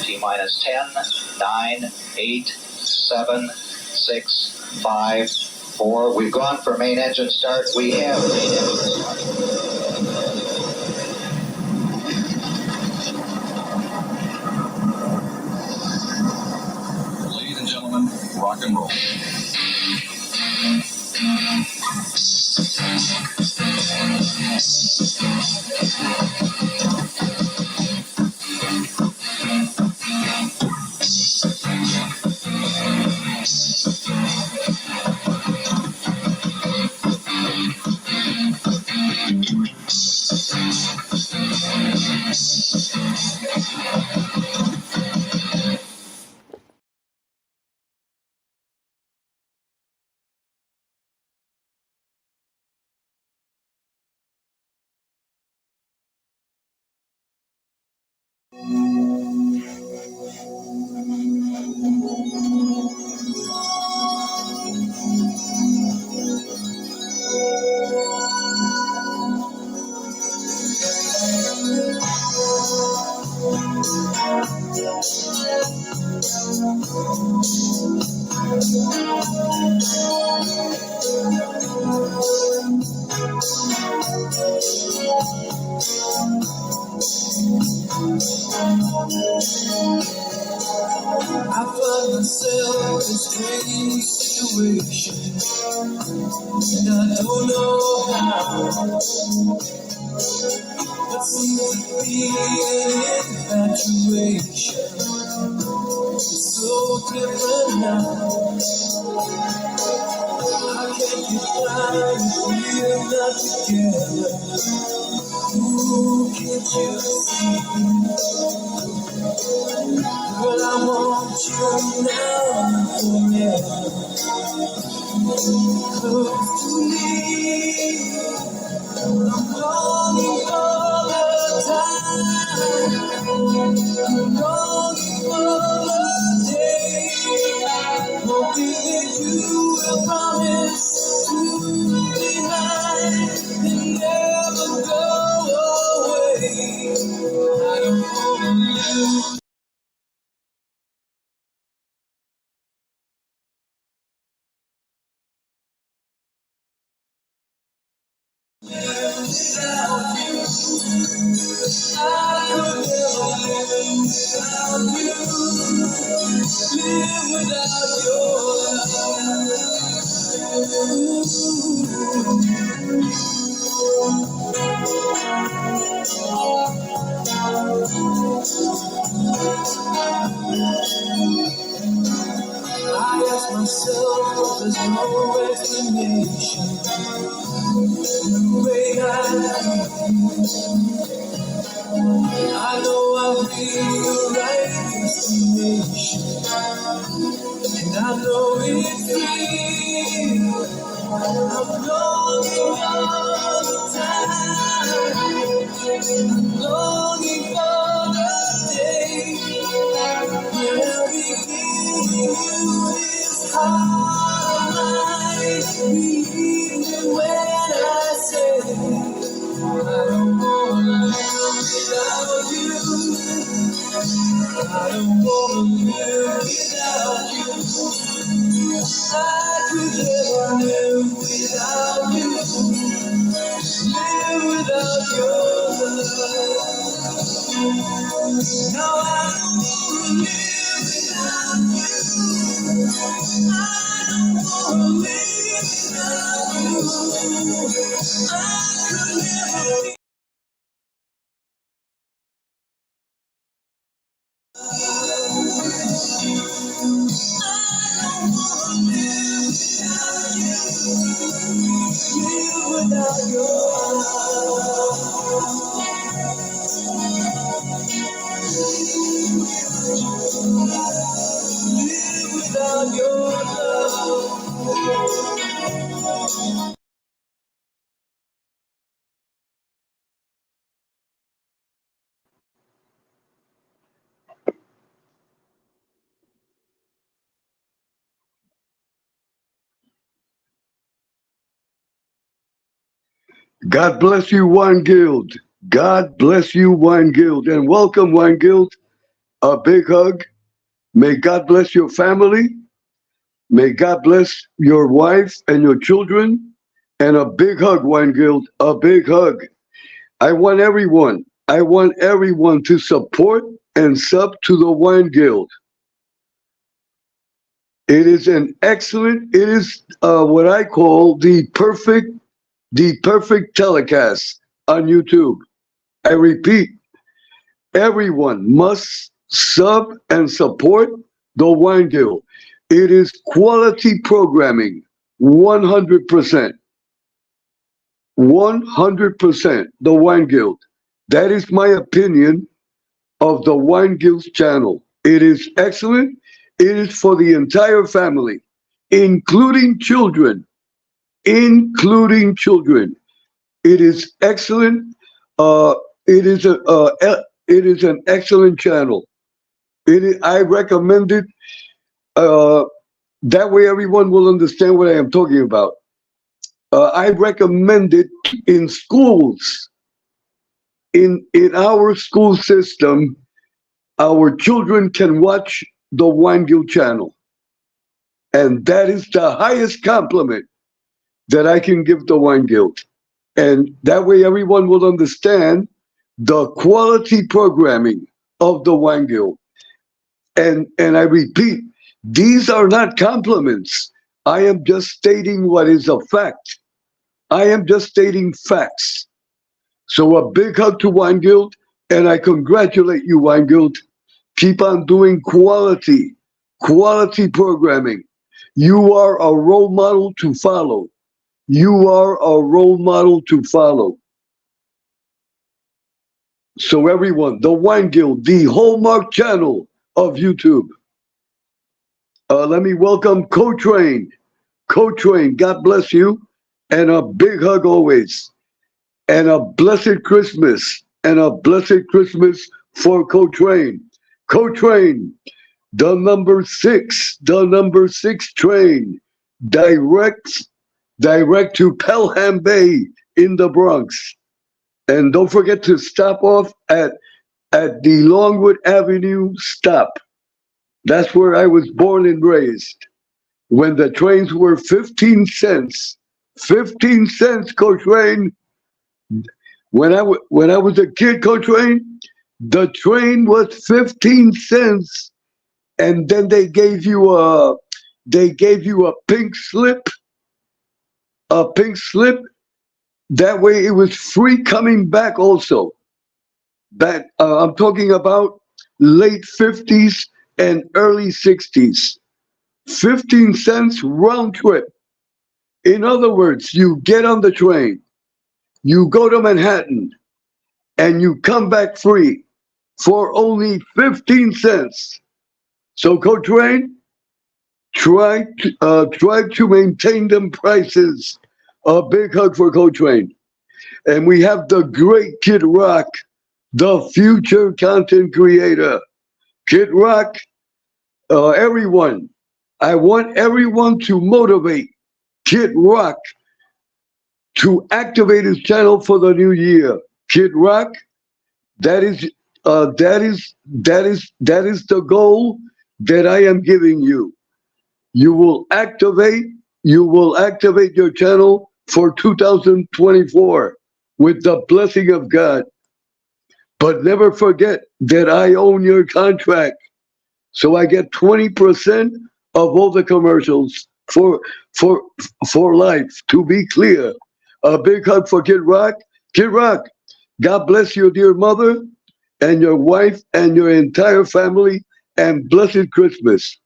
T minus 10, 9, 8, 7, 6, 5, 4. We've gone for main engine start. We have main engine start. Ladies and gentlemen, rock and roll. I find myself in strange situations, and I don't know how. What seems to be an infatuation is so different now. I can't get by if we're not together. Ooh, can't you see? But I want you now and forever. Close to me, I'm longing for the time. I'm longing for the day. Hoping that you will promise to be mine and never go away. I don't wanna lose. Without you, I could never live without you. Live without your I ask myself, but there's no explanation. The way I know I'll reach the right destination, and I know it's real. I'm longing all the time. I'm longing for the day when I'll be giving you this heart of mine. Believe me when I say I don't wanna live without you. I don't wanna live without you. I could never live without you. Live without your love. No, I don't wanna live without you. I don't wanna live without you. I could never live. Without your love, live without your love. God bless you, One Guild. God bless you, One Guild. And welcome, One Guild, A big hug. May God bless your family. May God bless your wife and your children. And a big hug, Wine Guild. A big hug. I want everyone to support and sub to the Wine Guild. It is what I call the perfect telecast on YouTube. I repeat, everyone must sub and support the Wine Guild. It is quality programming, 100%. 100%, the Wine Guild. That is my opinion of the Wine Guild's channel. It is excellent. It is for the entire family, including children. Including children. It is excellent. It is an excellent channel. I recommend it. That way, everyone will understand what I am talking about. I recommend it in schools. In our school system, our children can watch the Wine Guild channel. And that is the highest compliment that I can give the Wine Guild. And that way everyone will understand the quality programming of the Wine Guild. And I repeat, these are not compliments. I am just stating what is a fact. I am just stating facts. So a big hug to Wine Guild, and I congratulate you, Wine Guild. Keep on doing quality programming. You are a role model to follow. You are a role model to follow. So everyone, the Wine Guild, the hallmark channel of YouTube. Let me welcome Co-Train. Co-Train, God bless you. And a big hug always. And a blessed Christmas. And a blessed Christmas for Co-Train. Co-Train, the number 6 train, direct to Pelham Bay in the Bronx. And don't forget to stop off at the Longwood Avenue stop. That's where I was born and raised. When the trains were 15 cents. 15 cents, Co-Train. When I was a kid, Co-Train, the train was 15 cents. And then they gave you a pink slip. A pink slip. That way it was free coming back also. That I'm talking about late 50s and early 60s. 15 cents round trip. In other words, you get on the train, you go to Manhattan, and you come back free for only 15 cents. So Co-Train, try to maintain them prices. A big hug for Co-Train. And we have the great Kid Rock, the future content creator. Kid Rock, everyone, I want everyone to motivate Kid Rock to activate his channel for the new year. Kid Rock, that is the goal that I am giving you. You will activate your channel for 2024 with the blessing of God. But never forget that I own your contract. So I get 20% of all the commercials for life, to be clear. A big hug for Kid Rock. Kid Rock, God bless your dear mother and your wife and your entire family, and blessed Christmas.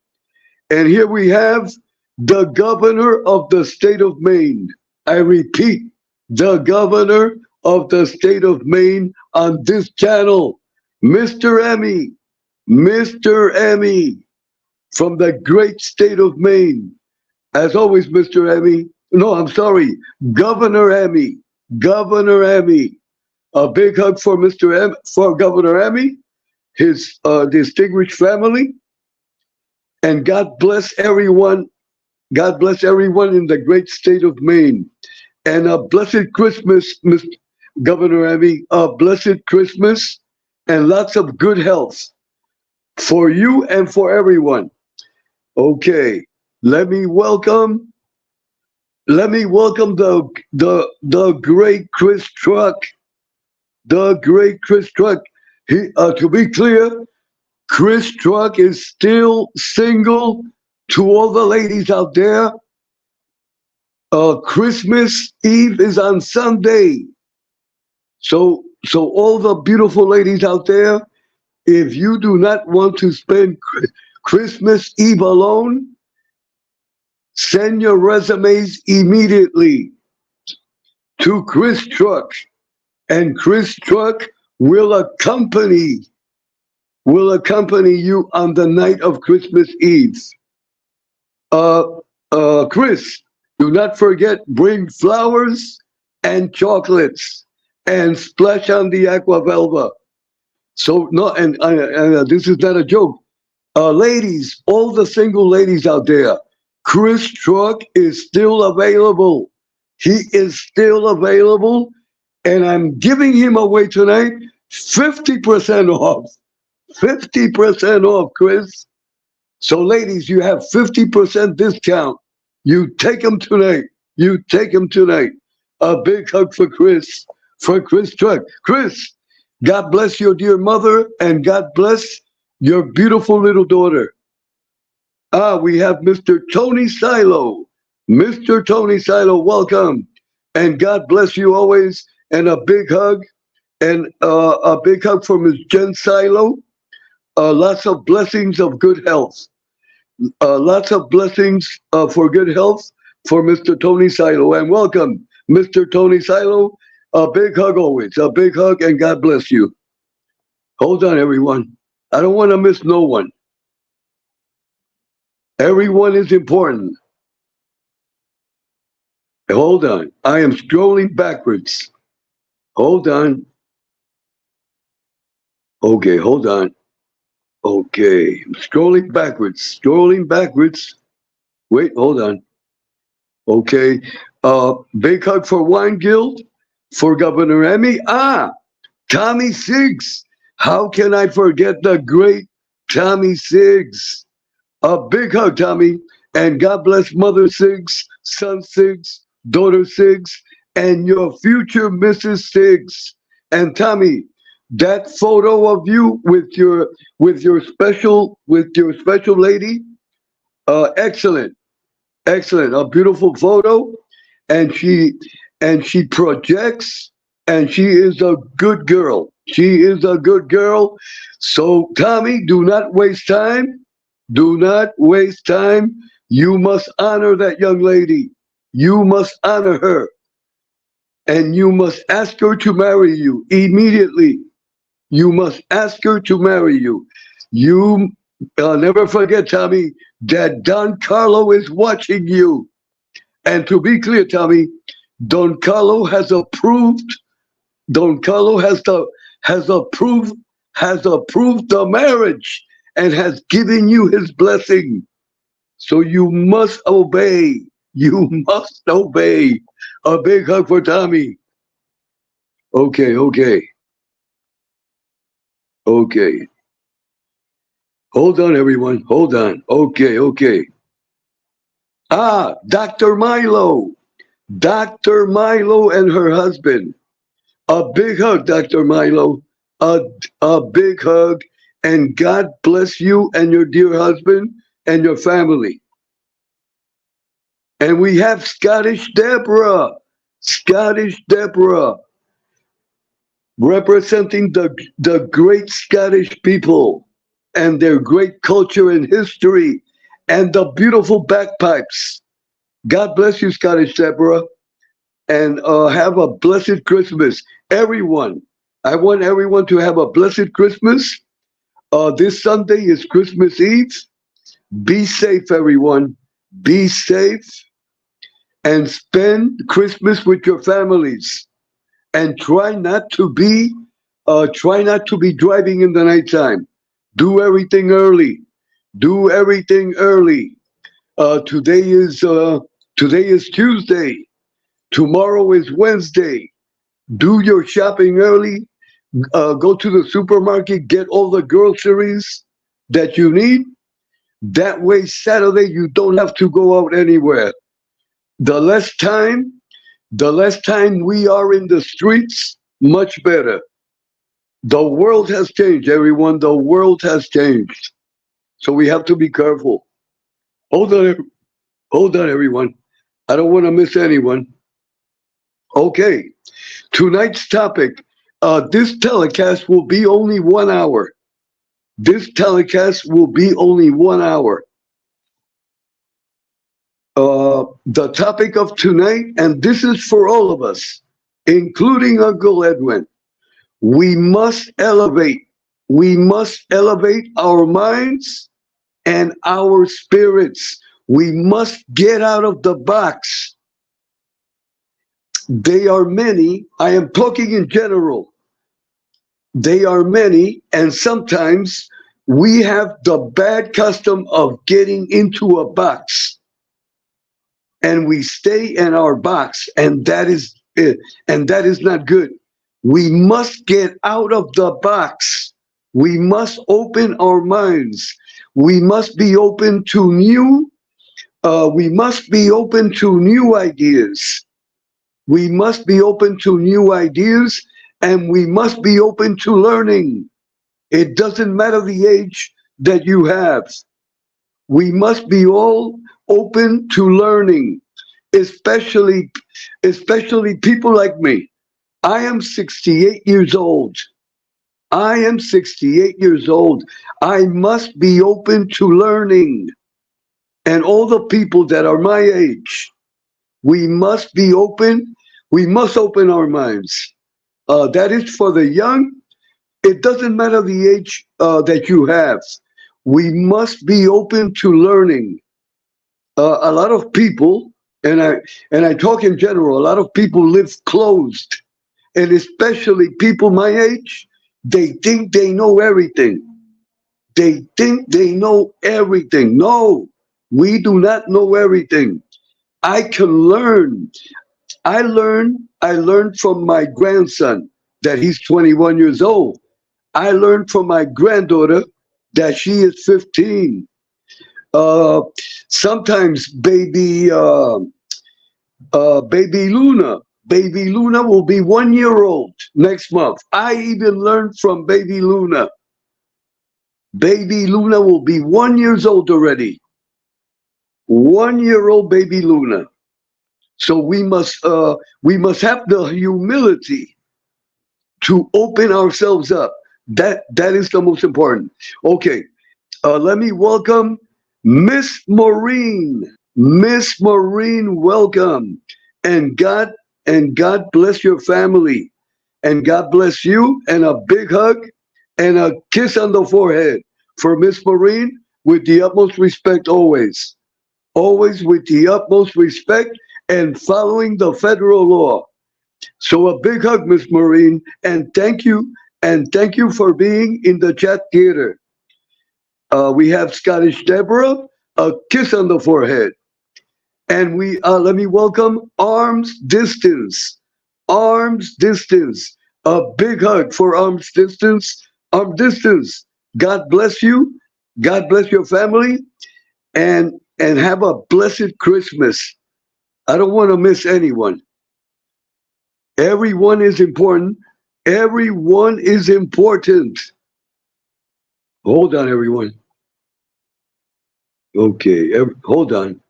And here we have the governor of the state of Maine. I repeat, the governor of the state of Maine on this channel, Mr. Emmy. Mr. Emmy from the great state of Maine. As always, Mr. Emmy. No, I'm sorry, Governor Emmy. Governor Emmy. A big hug for for Governor Emmy, his distinguished family, and God bless everyone. God bless everyone in the great state of Maine. And a blessed Christmas, Mr. Governor Emmy. A blessed Christmas and lots of good health. for you and for everyone. Okay, let me welcome the great Chris Truck, the great Chris Truck. He to be clear, Chris Truck is still single. To all the ladies out there, Christmas Eve is on Sunday. So all the beautiful ladies out there, if you do not want to spend Christmas Eve alone, send your resumes immediately to Chris Truck, and Chris Truck will accompany you on the night of Christmas Eve. Chris, do not forget, bring flowers and chocolates and splash on the aqua velva. So no, and this is not a joke. Ladies, all the single ladies out there, Chris Truck is still available. He is still available, and I'm giving him away tonight 50% off. 50% off, Chris. So, ladies, you have 50% discount. You take him tonight. You take him tonight. A big hug for Chris Truck. Chris, God bless your dear mother, and God bless your beautiful little daughter. We have Mr. Tony Silo. Mr. Tony Silo, welcome. And God bless you always. And a big hug. And a big hug for Ms. Jen Silo. Lots of blessings of good health. Lots of blessings for good health for Mr. Tony Silo. And welcome, Mr. Tony Silo. A big hug always. A big hug, and God bless you. Hold on, everyone. I don't want to miss no one. Everyone is important. Hold on. I am scrolling backwards. Hold on. Okay, hold on. Okay, I'm scrolling backwards. Scrolling backwards. Wait, hold on. Okay. Big hug for Wine Guild, for Governor Emmy. Tommy Siggs. How can I forget the great Tommy Siggs? A big hug, Tommy. And God bless Mother Siggs, Son Siggs, Daughter Siggs, and your future Mrs. Siggs. And Tommy, that photo of you with your special lady, excellent, excellent, a beautiful photo, and she projects, and she is a good girl. She is a good girl. So Tommy, do not waste time. Do not waste time. You must honor that young lady. You must honor her. And you must ask her to marry you immediately. You must ask her to marry you. You never forget, Tommy, that Don Carlo is watching you. And to be clear, Tommy, Don Carlo has approved. Don Carlo has approved the marriage and has given you his blessing. So you must obey. You must obey. A big hug for Tommy. Okay. Hold on, everyone. Hold on. Okay. Dr. Milo. Dr. Milo and her husband. A big hug, Dr. Milo. A big hug. And God bless you and your dear husband and your family. And we have Scottish Deborah. Scottish Deborah. Representing the great Scottish people and their great culture and history and the beautiful bagpipes. God bless you, Scottish Deborah, and have a blessed Christmas. Everyone, I want everyone to have a blessed Christmas. This Sunday is Christmas Eve. Be safe, everyone. Be safe and spend Christmas with your families. And try not to be driving in the nighttime. Do everything early. Do everything early. Today is Tuesday. Tomorrow is Wednesday. Do your shopping early. Go to the supermarket. Get all the groceries. that you need. That way, Saturday, you don't have to go out anywhere. The less time, we are in the streets, much better. The world has changed, everyone. The world has changed. So we have to be careful. Hold on, everyone. I don't want to miss anyone. Okay, tonight's topic. This telecast will be only 1 hour. This telecast will be only 1 hour. The topic of tonight, and this is for all of us, including Uncle Edwin. We must elevate. We must elevate our minds and our spirits. We must get out of the box. They are many. I am talking in general. They are many, and sometimes we have the bad custom of getting into a box, and we stay in our box, and that is it. And that is not good. We must get out of the box. We must open our minds. We must be open to new. We must be open to new ideas. We must be open to new ideas, and we must be open to learning. It doesn't matter the age that you have. We must be all open to learning, especially people like me. I am 68 years old. I am 68 years old. I must be open to learning. And all the people that are my age, we must be open. We must open our minds. That is for the young. It doesn't matter the age that you have. We must be open to learning. A lot of people, and I talk in general, a lot of people live closed, and especially people my age, they think they know everything. They think they know everything. No, we do not know everything. I can learn. I learned from my grandson that he's 21 years old. I learned from my granddaughter that she is 15. Sometimes baby Luna will be 1 year old next month. I even learned from baby Luna. Baby Luna will be 1 year old already. 1 year old baby Luna. So we must have the humility to open ourselves up. That is the most important. Okay, let me welcome Miss Maureen. Miss Maureen, welcome, and God bless your family, and God bless you, and a big hug and a kiss on the forehead for Miss Maureen with the utmost respect always. Always with the utmost respect and following the federal law. So a big hug, Miss Maureen, and thank you for being in the chat theater. We have Scottish Deborah, a kiss on the forehead. And we let me welcome Arms Distance. Arms Distance. A big hug for Arms Distance. Arms Distance. God bless you. God bless your family. And have a blessed Christmas. I don't want to miss anyone. Everyone is important. Everyone is important. Hold on, everyone. Okay, hold on.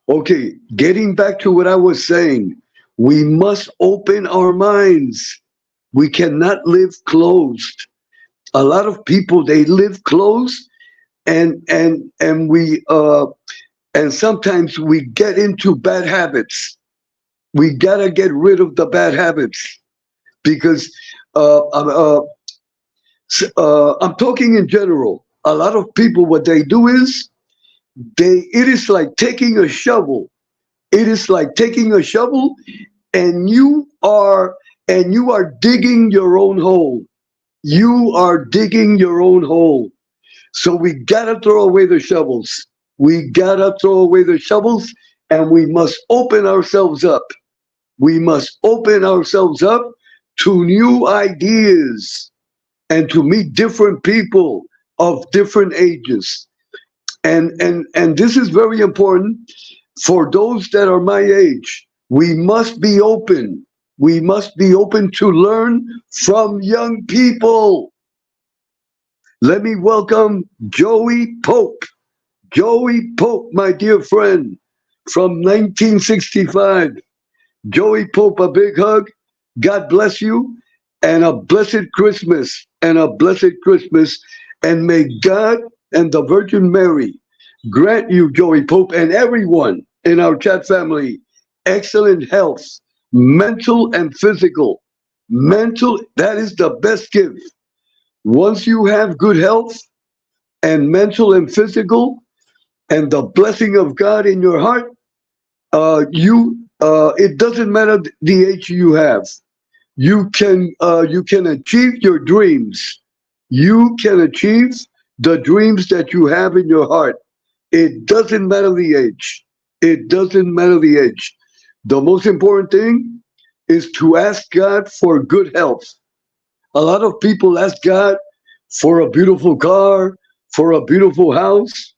Okay, getting back to what I was saying, we must open our minds. We cannot live closed. A lot of people, they live closed, and sometimes we get into bad habits. We gotta get rid of the bad habits, because I'm talking in general. A lot of people, what they do is it is like taking a shovel. It is like taking a shovel, and you are digging your own hole. You are digging your own hole. So we gotta throw away the shovels. We gotta throw away the shovels, and we must open ourselves up. We must open ourselves up to new ideas and to meet different people. of different ages. And this is very important for those that are my age. We must be open. We must be open to learn from young people. Let me welcome Joey Pope. Joey Pope, my dear friend, from 1965. Joey Pope, a big hug. God bless you, and a blessed Christmas, and a blessed Christmas. And may God and the Virgin Mary grant you, Joey Pope, and everyone in our chat family, excellent health, mental and physical. Mental, that is the best gift. Once you have good health and mental and physical, and the blessing of God in your heart, it doesn't matter the age you have. You can achieve your dreams. You can achieve the dreams that you have in your heart. It doesn't matter the age. It doesn't matter the age. The most important thing is to ask God for good health. A lot of people ask God for a beautiful car, for a beautiful house.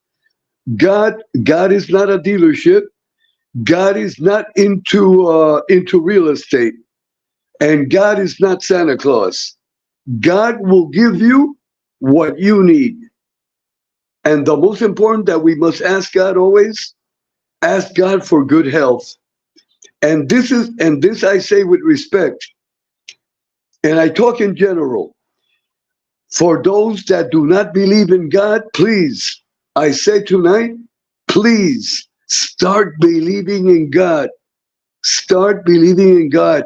God is not a dealership. God is not into real estate, and God is not Santa Claus. God will give you what you need. And the most important that we must ask God always, ask God for good health. And this I say with respect, and I talk in general. For those that do not believe in God, please, I say tonight, please start believing in God. Start believing in God.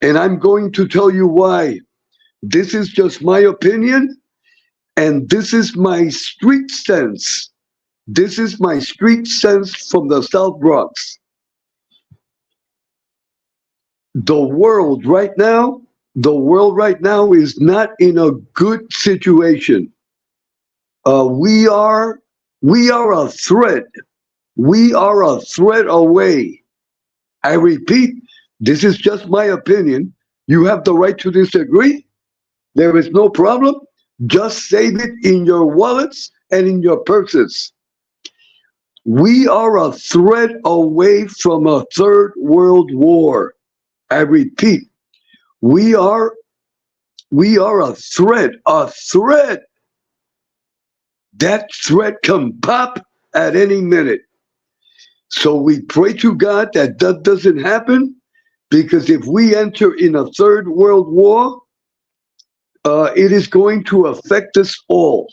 And I'm going to tell you why. This is just my opinion, and this is my street sense. This is my street sense from the South Bronx. The world right now is not in a good situation. We are a threat. We are a threat away. I repeat, this is just my opinion. You have the right to disagree. There is no problem. Just save it in your wallets and in your purses. We are a threat away from a third world war. I repeat, we are a threat, a threat. That threat can pop at any minute. So we pray to God that that doesn't happen, because if we enter in a third world war, it is going to affect us all.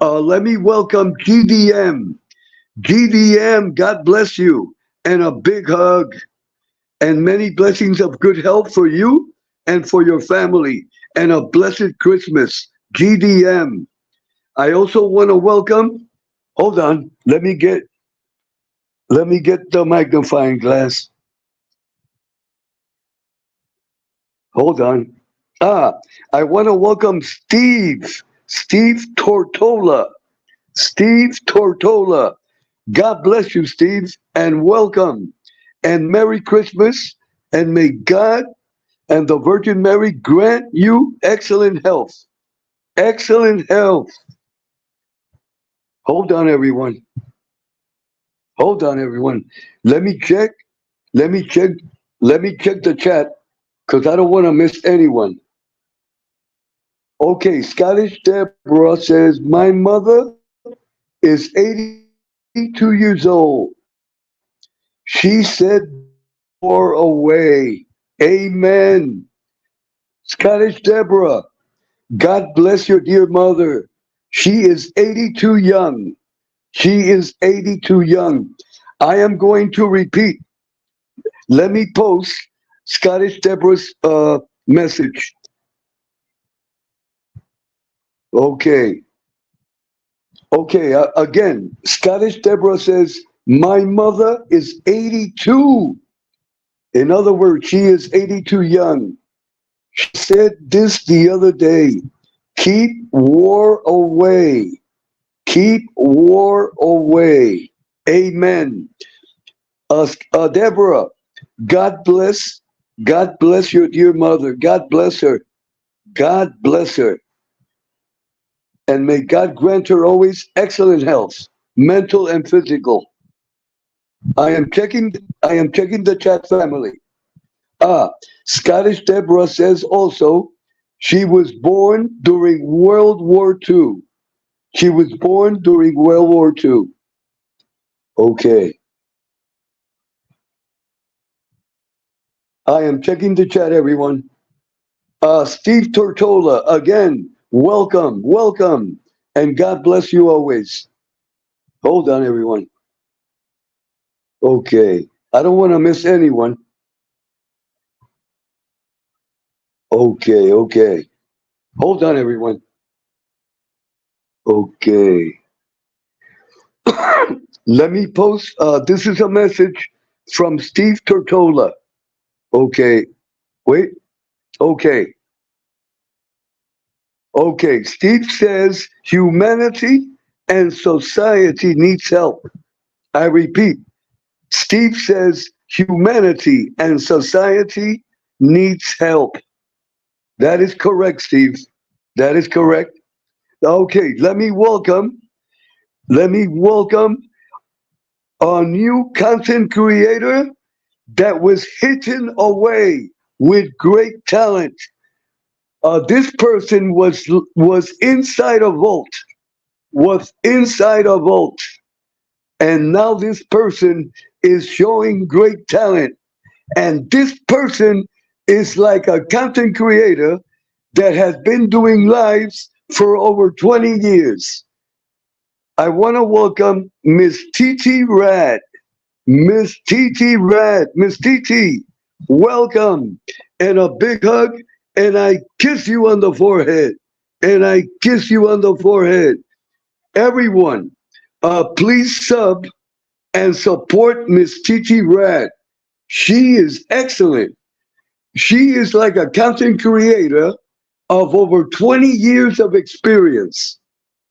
Let me welcome GDM. GDM, God bless you, and a big hug, and many blessings of good health for you and for your family, and a blessed Christmas. GDM. I also want to welcome, hold on, let me get the magnifying glass. Hold on. I want to welcome Steve Tortola. Steve Tortola. God bless you, Steve, and welcome. And Merry Christmas, and may God and the Virgin Mary grant you excellent health. Excellent health. Hold on, everyone. Hold on, everyone. Let me check the chat, because I don't want to miss anyone. Okay, Scottish Deborah says, my mother is 82 years old. She said, "Pour away." Amen. Scottish Deborah, God bless your dear mother. She is 82 young. She is 82 young. I am going to repeat. Let me post Scottish Deborah's message. Okay. Okay, again, Scottish Deborah says, my mother is 82. In other words, she is 82 young. She said this the other day, keep war away. Keep war away. Amen. Deborah, God bless your dear mother. God bless her. God bless her. and may God grant her always excellent health, mental and physical. I am checking the chat, family. Ah, Scottish Deborah says also she was born during World War II. She was born during World War II. Okay. I am checking the chat, everyone. Steve Tortola, again, welcome, welcome, and God bless you always. Hold on, everyone. Okay. I don't want to miss anyone. Okay, okay. Hold on, everyone. Okay. Let me post. This is a message from Steve Tortola. Okay. Wait. Okay. Okay. Steve says humanity and society needs help. I repeat, Steve says humanity and society needs help. That is correct, Steve. That is correct. Okay, let me welcome a new content creator that was hidden away with great talent. This person was inside a vault, was inside a vault, and now this person is showing great talent. And this person is like a content creator that has been doing lives for over 20 years. I want to welcome Miss TT Rad. Miss TT Rad. Miss TT, welcome. And a big hug. And I kiss you on the forehead. And I kiss you on the forehead. Everyone, please sub and support Miss TT Rad. She is excellent. She is like a content creator of over 20 years of experience.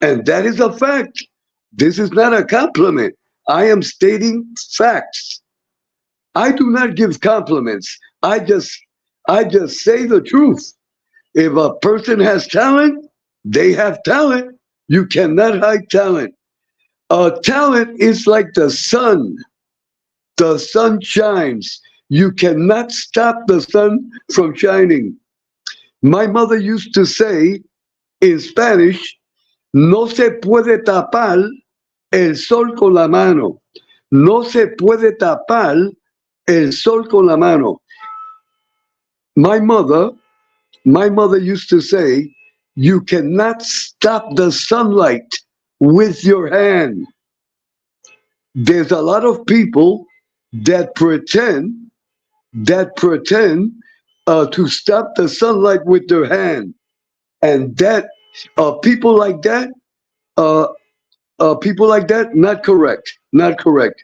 And that is a fact. This is not a compliment. I am stating facts. I do not give compliments. I just say the truth. If a person has talent, they have talent. You cannot hide talent. Talent is like the sun. The sun shines. You cannot stop the sun from shining. My mother used to say in Spanish, no se puede tapar el sol con la mano. No se puede tapar el sol con la mano. My mother used to say, you cannot stop the sunlight with your hand. There's a lot of people that pretend to stop the sunlight with their hand, and that people like that, not correct, not correct.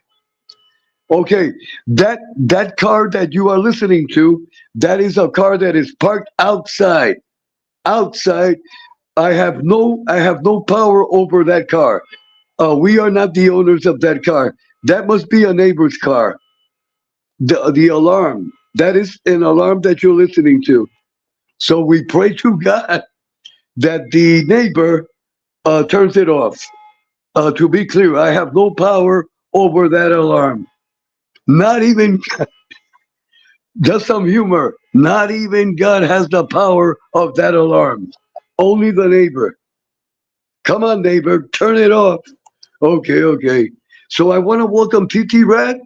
Okay, that car that you are listening to, that is a car that is parked outside. Outside, I have no power over that car. We are not the owners of that car. That must be a neighbor's car. The alarm, that is an alarm that you're listening to. So we pray to God that the neighbor turns it off. To be clear, I have no power over that alarm. Not even, just some humor, not even God has the power of that alarm. Only the neighbor. Come on, neighbor, turn it off. Okay, okay. So I want to welcome TT Rad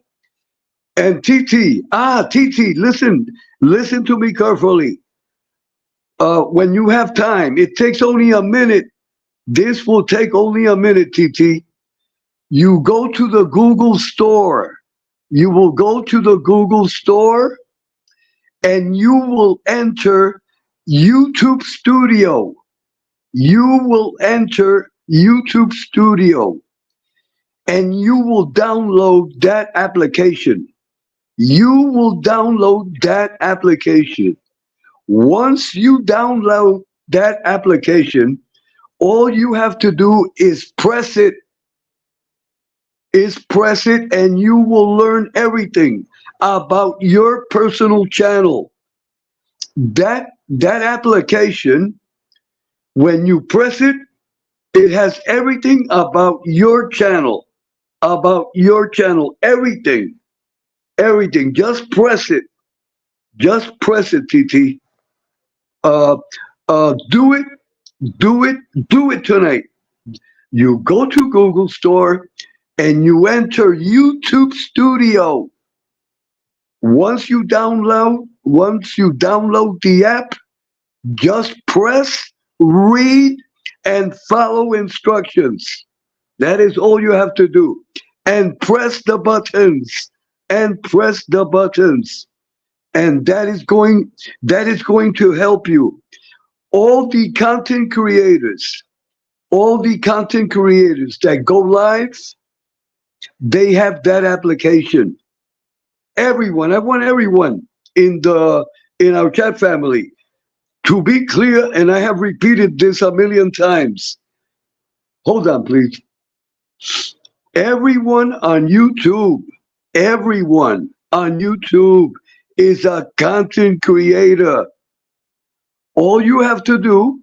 and TT. TT, listen to me carefully. When you have time, it takes only a minute. This will take only a minute, TT. You go to the Google store. You will go to the Google store and you will enter YouTube Studio. You will enter YouTube Studio and you will download that application. You will download that application. Once you download that application, all you have to do is press it, and you will learn everything about your personal channel. That application, when you press it, It has everything about your channel, everything, everything. Just press it. Just press it, TT. Uh, do it, do it, do it tonight. You go to Google Store and you enter YouTube Studio. Once you download the app, just press, read, and follow instructions. That is all you have to do. And press the buttons. And press the buttons. And that is going to help you. All the content creators that go live, they have that application. Everyone, I want everyone in our chat family to be clear, and I have repeated this a million times. Hold on, please. Everyone on YouTube is a content creator. All you have to do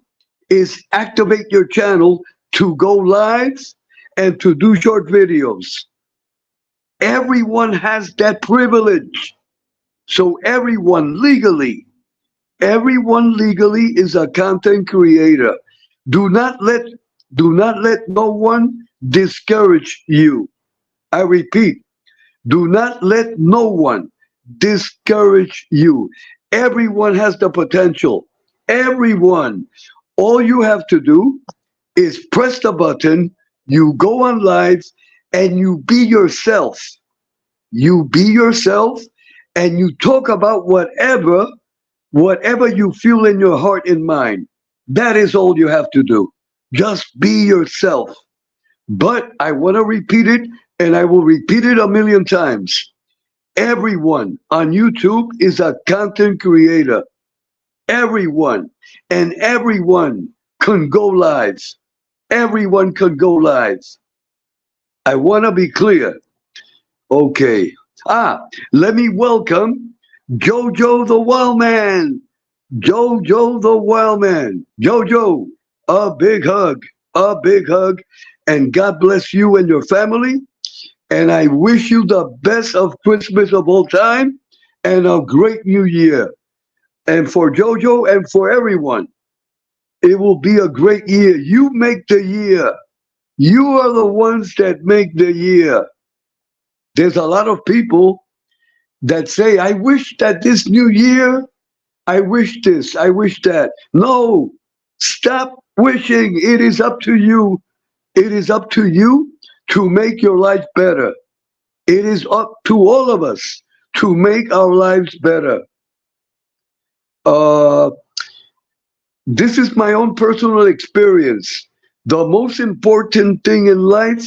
is activate your channel to go live and to do short videos. Everyone has that privilege. So everyone legally is a content creator. Do not let no one discourage you. I repeat, do not let no one discourage you. Everyone has the potential. Everyone. All you have to do is press the button, you go on live, and you be yourself. You be yourself, and you talk about whatever you feel in your heart and mind. That is all you have to do. Just be yourself. But I want to repeat it, and I will repeat it a million times. Everyone on YouTube is a content creator. Everyone. And everyone can go live. Everyone can go live. I want to be clear. Okay. Let me welcome Jojo the Wild Man. Jojo the Wild Man. Jojo, a big hug. A big hug. And God bless you and your family. And I wish you the best of Christmas of all time and a great new year. And for Jojo and for everyone, it will be a great year. You make the year. You are the ones that make the year. There's a lot of people that say, I wish that this new year, I wish this, I wish that. No, stop wishing. It is up to you. It is up to you to make your life better. It is up to all of us to make our lives better. This is my own personal experience. The most important thing in life,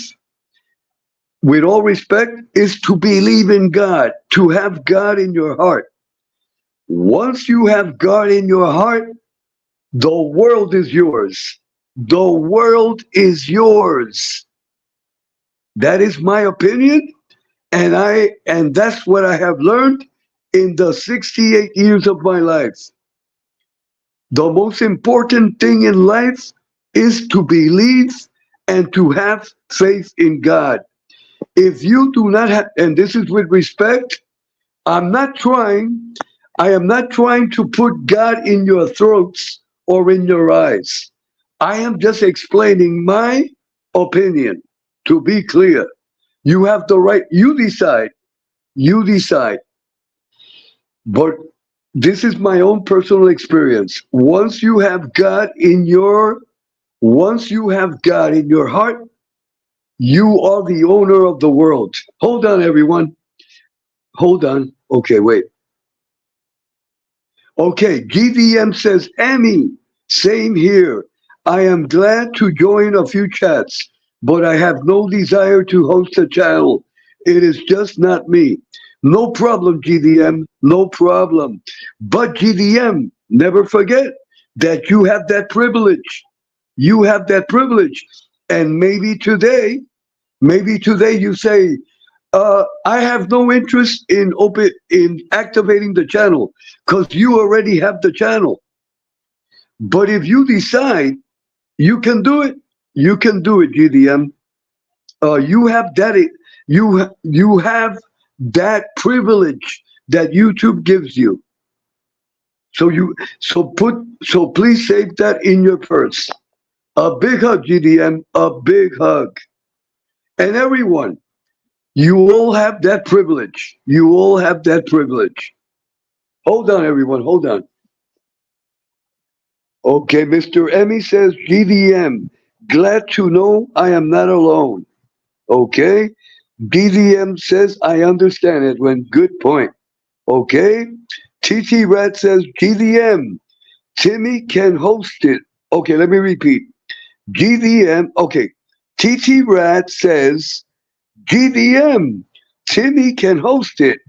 with all respect, is to believe in God, to have God in your heart. Once you have God in your heart, the world is yours. The world is yours. That is my opinion, and that's what I have learned in the 68 years of my life. The most important thing in life is to believe and to have faith in God. If you do not have, and this is with respect, I am not trying to put God in your throats or in your eyes. I am just explaining my opinion. To be clear, you have the right, you decide. But this is my own personal experience. Once you have God in your heart, you are the owner of the world. Hold on, everyone. Hold on. Okay, wait. Okay, GVM says, Amy, same here. I am glad to join a few chats, but I have no desire to host a channel. It is just not me. No problem, GVM, no problem. But GVM, never forget that you have that privilege. You have that privilege. And maybe today you say, I have no interest in activating the channel because you already have the channel. But if you decide, you can do it. You can do it, GDM. You have that. You have that privilege that YouTube gives you. So please save that in your purse. A big hug, GDM. A big hug. And everyone, you all have that privilege. You all have that privilege. Hold on, everyone. Hold on. Okay, Mr. Emmy says, GDM, glad to know I am not alone. Okay. GDM says, I understand it. When good point. Okay. TT Rat says, GDM, Timmy can host it. Okay, let me repeat. GDM, okay. TT Rat says, GDM, Timmy can host it.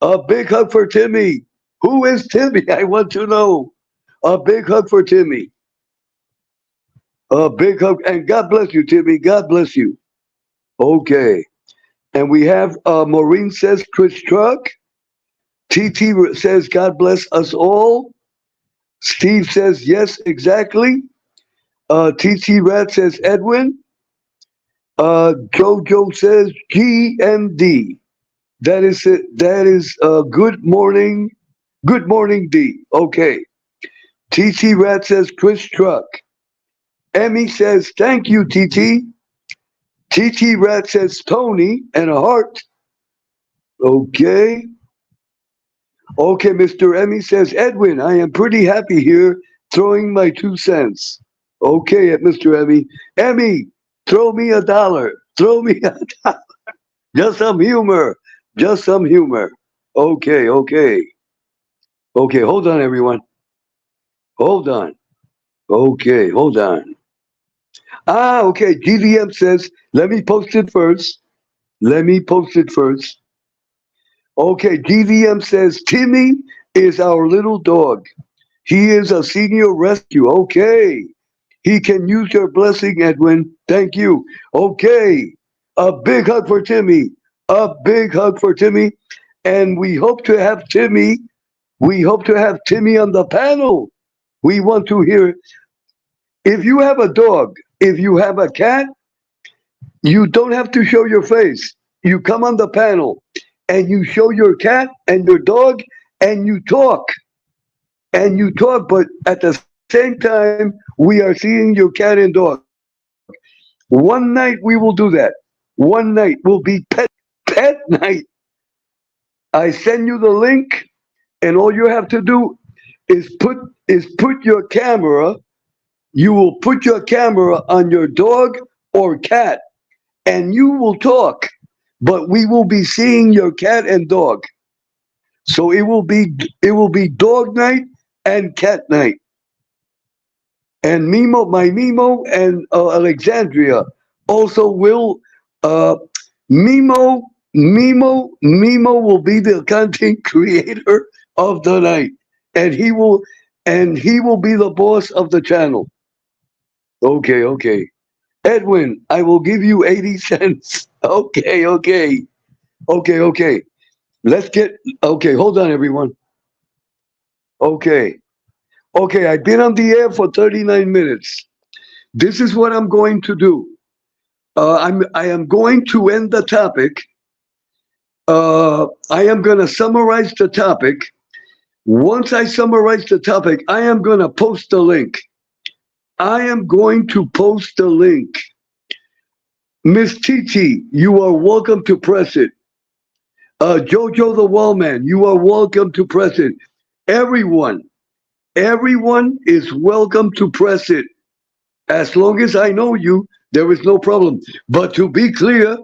A big hug for Timmy. Who is Timmy? I want to know. A big hug for Timmy. A big hug. And God bless you, Timmy. God bless you. Okay. And we have Maureen says, Chris Truck. TT says, God bless us all. Steve says, yes, exactly. TT Rat says, Edwin. Jojo says, GMD. That is it. That is good morning. Good morning, D. Okay. TT Rat says, Chris Truck. Emmy says, thank you, TT. TT Rat says, Tony, and a heart. Okay. Okay, Mr. Emmy says, Edwin, I am pretty happy here throwing my 2 cents. Okay, Mr. Emmy. Emmy, throw me $1. Throw me $1. Just some humor. Just some humor. Okay, okay. Okay, hold on, everyone. Hold on. Okay, hold on. Okay. GDM says, let me post it first. Let me post it first. Okay, GDM says, Timmy is our little dog. He is a senior rescue. Okay. He can use your blessing, Edwin. Thank you. Okay. A big hug for Timmy. A big hug for Timmy. And we hope to have Timmy. We hope to have Timmy on the panel. We want to hear. If you have a dog, if you have a cat, you don't have to show your face. You come on the panel and you show your cat and your dog and you talk. And you talk, but at the same time, we are seeing your cat and dog. One night we will do that. One night will be pet night. I send you the link, and all you have to do is put your camera. You will put your camera on your dog or cat, and you will talk. But we will be seeing your cat and dog. So it will be dog night and cat night. And my Mimo and Alexandria also will. Mimo will be the content creator of the night, and he will be the boss of the channel. Okay, okay. Edwin, I will give you 80 cents. Okay, okay. Okay, okay. Let's get. Okay, hold on, everyone. Okay. Okay, I've been on the air for 39 minutes. This is what I'm going to do. I am going to end the topic. I am going to summarize the topic. Once I summarize the topic, I am going to post the link. I am going to post the link. Miss TT, you are welcome to press it. Jojo the Wallman, you are welcome to press it. Everyone is welcome to press it. As long as I know you, there is no problem. But to be clear,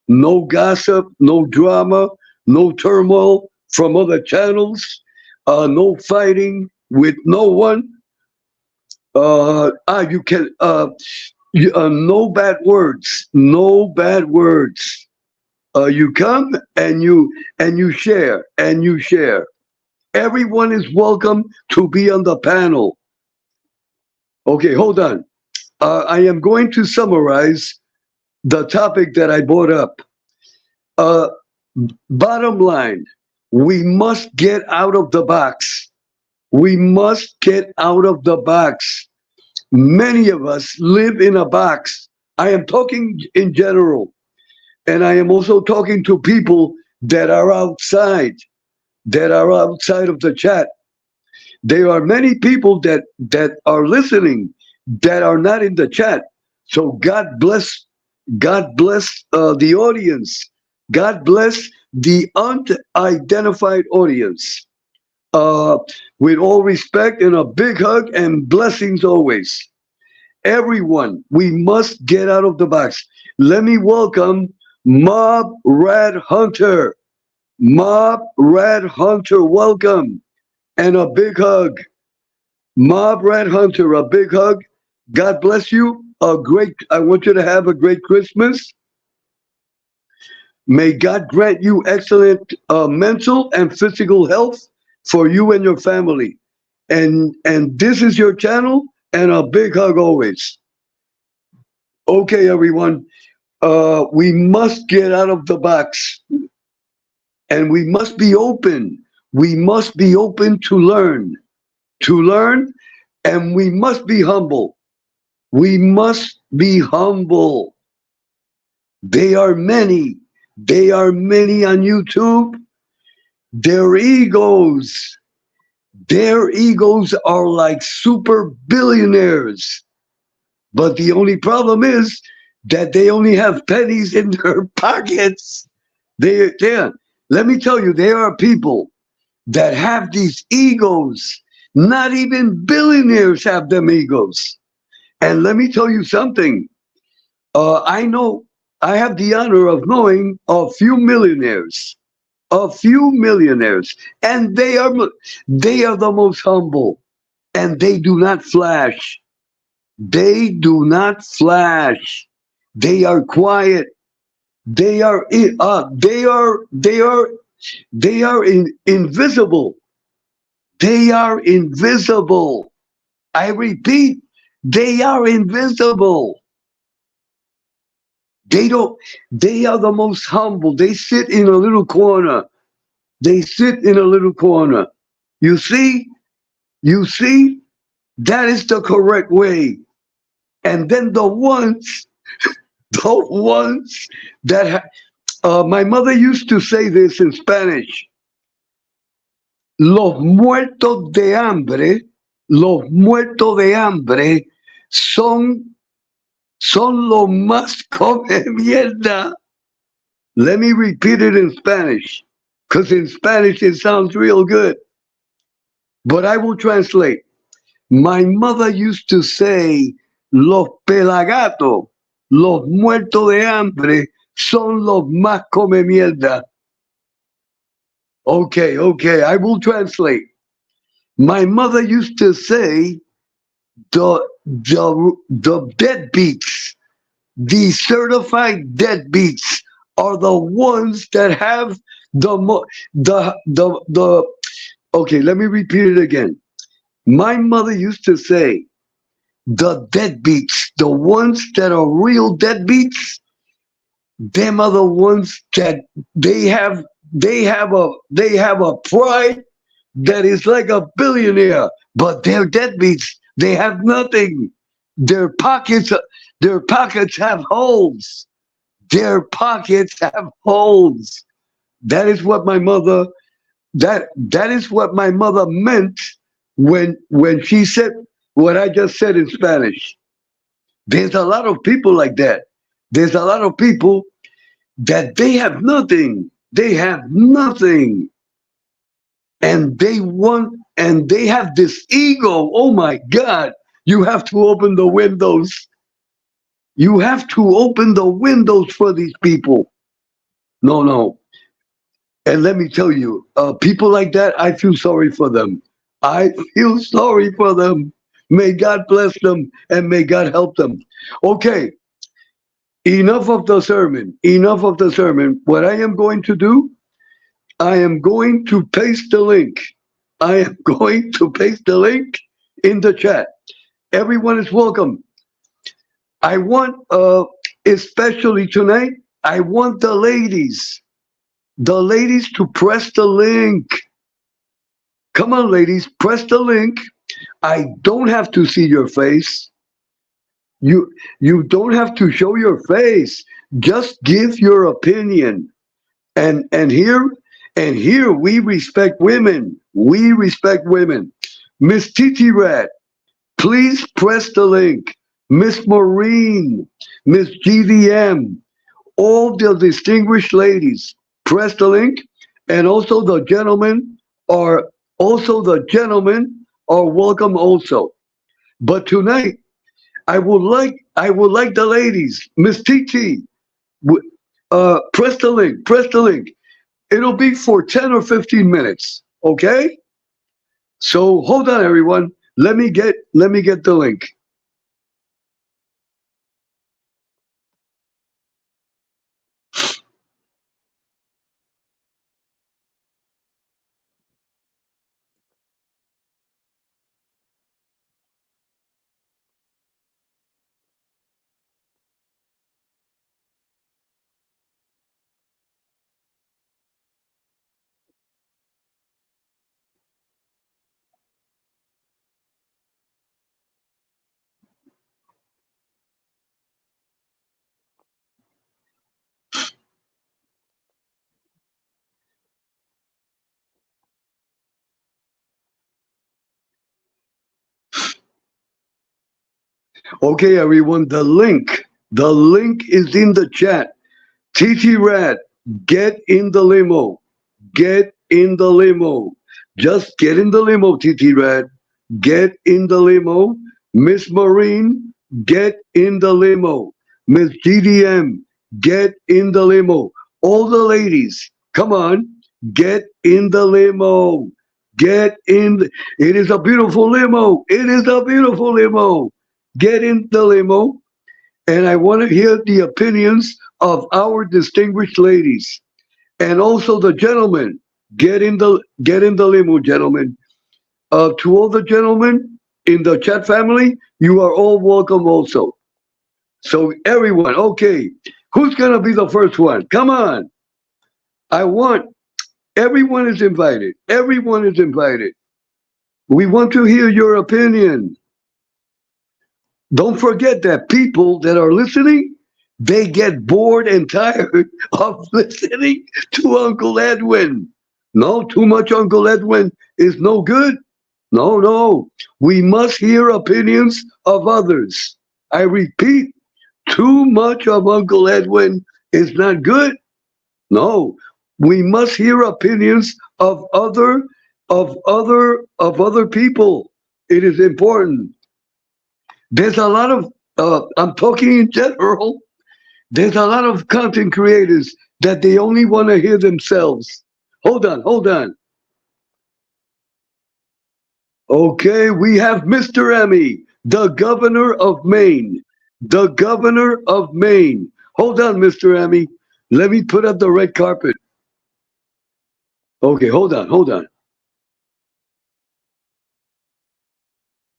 no gossip, no drama, no turmoil from other channels, no fighting with no one. You can no bad words, no bad words. You come and you share and you share. Everyone is welcome to be on the panel. Okay, hold on. I am going to summarize the topic that I brought up. Bottom line, we must get out of the box. We must get out of the box. Many of us live in a box. I am talking in general, and I am also talking to people that are outside of the chat. There are many people that are listening that are not in the chat. So God bless the audience. God bless the unidentified audience. Uh, with all respect and a big hug and blessings always. Everyone, we must get out of the box. Let me welcome Mob Rat Hunter. Mob Rat Hunter, welcome and a big hug. Mob Rat Hunter, a big hug. God bless you. I want you to have a great Christmas. May God grant you excellent mental and physical health for you and your family. And this is your channel, and a big hug always. Okay, everyone. We must get out of the box, and we must be open. We must be open to learn, and we must be humble. We must be humble. They are many. They are many on YouTube. Their egos are like super billionaires. But the only problem is that they only have pennies in their pockets. Let me tell you, there are people that have these egos. Not even billionaires have them egos. And let me tell you something. I have the honor of knowing a few millionaires, and they are the most humble, and they do not flash. They do not flash. They are quiet. They are invisible. They are invisible. I repeat, they are invisible. They are the most humble. They sit in a little corner. They sit in a little corner. You see? You see? That is the correct way. And then the ones that my mother used to say this in Spanish. Los muertos de hambre son los más come mierda. Let me repeat it in Spanish, because in Spanish it sounds real good. But I will translate. My mother used to say, los pelagatos, los muertos de hambre, son los más come mierda. Okay, I will translate. My mother used to say, the deadbeats, the certified deadbeats, are the ones that have okay, let me repeat it again. My mother used to say, the deadbeats, the ones that are real deadbeats, them are the ones that they have a pride that is like a billionaire, but they're deadbeats. They have nothing. Their pockets have holes. Their pockets have holes. That is what my mother meant when she said what I just said in Spanish. There's a lot of people like that. There's a lot of people that they have nothing. They have nothing. And they have this ego. Oh my God. You have to open the windows. You have to open the windows for these people. No. And let me tell you, people like that, I feel sorry for them. I feel sorry for them. May God bless them and may God help them. Okay, enough of the sermon. Enough of the sermon. What I am going to do, I am going to paste the link. I am going to paste the link in the chat. Everyone is welcome. I want, especially tonight, I want the ladies to press the link. Come on, ladies, press the link. I don't have to see your face. You don't have to show your face. Just give your opinion. And here we respect women. We respect women. Miss Titi Rat, please press the link. Miss Maureen, Miss GVM, all the distinguished ladies, press the link. And also the gentlemen are welcome also. But tonight I would like the ladies, Miss TT, press the link, press the link. It'll be for 10 or 15 minutes, okay? So hold on, everyone. Let me get the link. Okay, everyone, the link is in the chat. TT Rad, get in the limo. Get in the limo. Just get in the limo, TT Rad. Get in the limo. Miss Marine, get in the limo. Miss GDM, get in the limo. All the ladies, come on, get in the limo. Get in. It is a beautiful limo. It is a beautiful limo. Get in the limo. And I want to hear the opinions of our distinguished ladies. And also the gentlemen, get in the limo, gentlemen. To all the gentlemen in the chat family, you are all welcome also. So everyone, okay, who's gonna be the first one? Come on. I want everyone is invited. Everyone is invited. We want to hear your opinion. Don't forget that people that are listening, they get bored and tired of listening to Uncle Edwin. No, too much Uncle Edwin is no good. No, no. We must hear opinions of others. I repeat, too much of Uncle Edwin is not good. No. We must hear opinions of other people. It is important. There's a lot of I'm talking in general. There's a lot of content creators that they only want to hear themselves. Hold on, hold on. Okay, we have Mr. Emmy, the governor of Maine. The governor of Maine. Hold on, Mr. Emmy. Let me put up the red carpet. Okay, hold on, hold on.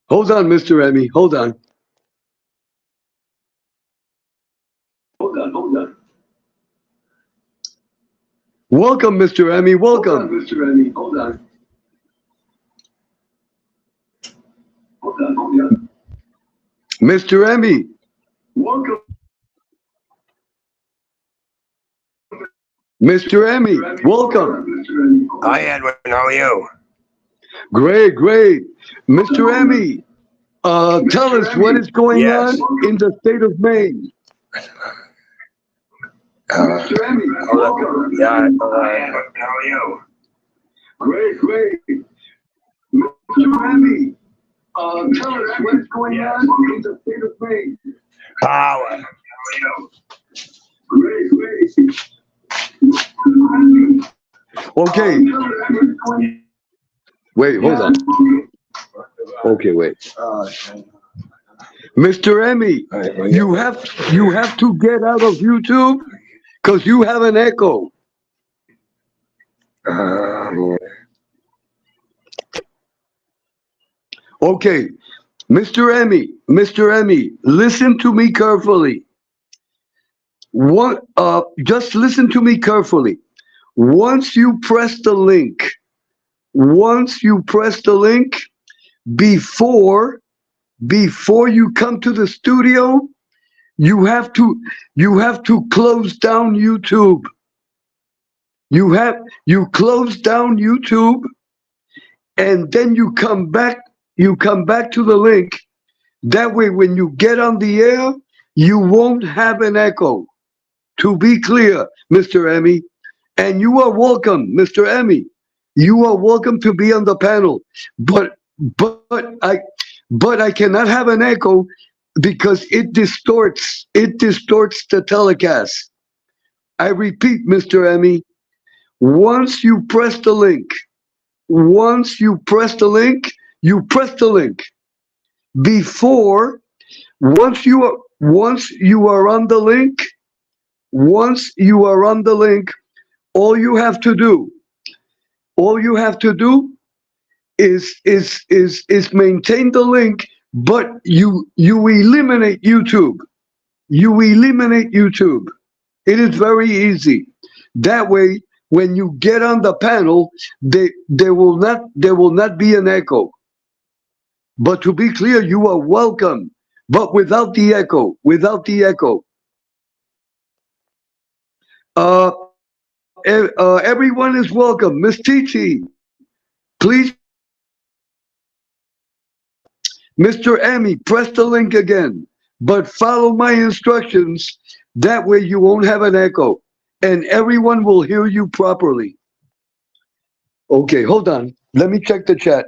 Hold on, Mr. Emmy. Hold on. Hold on, hold on. Welcome, Mr. Emmy. Welcome. Hold on, Mr. Emmy. Hold on. Hold on, hold on. Mr. Emmy. Welcome. Mr. Emmy, welcome. Hi, Edwin. How are you? Great, great. Mr. Emmy, tell us what is going Yes. on in the state of Maine. Mr. Emmy, welcome. Yeah. How are you? Great, great. Mr. Emmy, tell us what is going on in the state of Maine. Power. How are you? Great, great. Okay. Wait, hold on. Okay, wait. Mr. Emmy, you have to get out of YouTube because you have an echo. Okay, Mr. Emmy, listen to me carefully. Just listen to me carefully. Once you press the link, before before you come to the studio, you have to close down YouTube. You close down YouTube, and then you come back to the link. That way, when you get on the air, you won't have an echo. To be clear, Mr. Emmy, and you are welcome, Mr. Emmy. You are welcome to be on the panel, but I cannot have an echo because it distorts the telecast. I repeat, Mr. Emmy, once you press the link, you press the link. Before, once you are on the link, all you have to do is maintain the link, but you eliminate YouTube. It is very easy. That way, when you get on the panel, there will not be an echo. But to be clear, you are welcome, but without the echo. Everyone is welcome. Miss Titi, please. Mr. Emmy, press the link again, but follow my instructions. That way you won't have an echo, and everyone will hear you properly. Okay, hold on. Let me check the chat.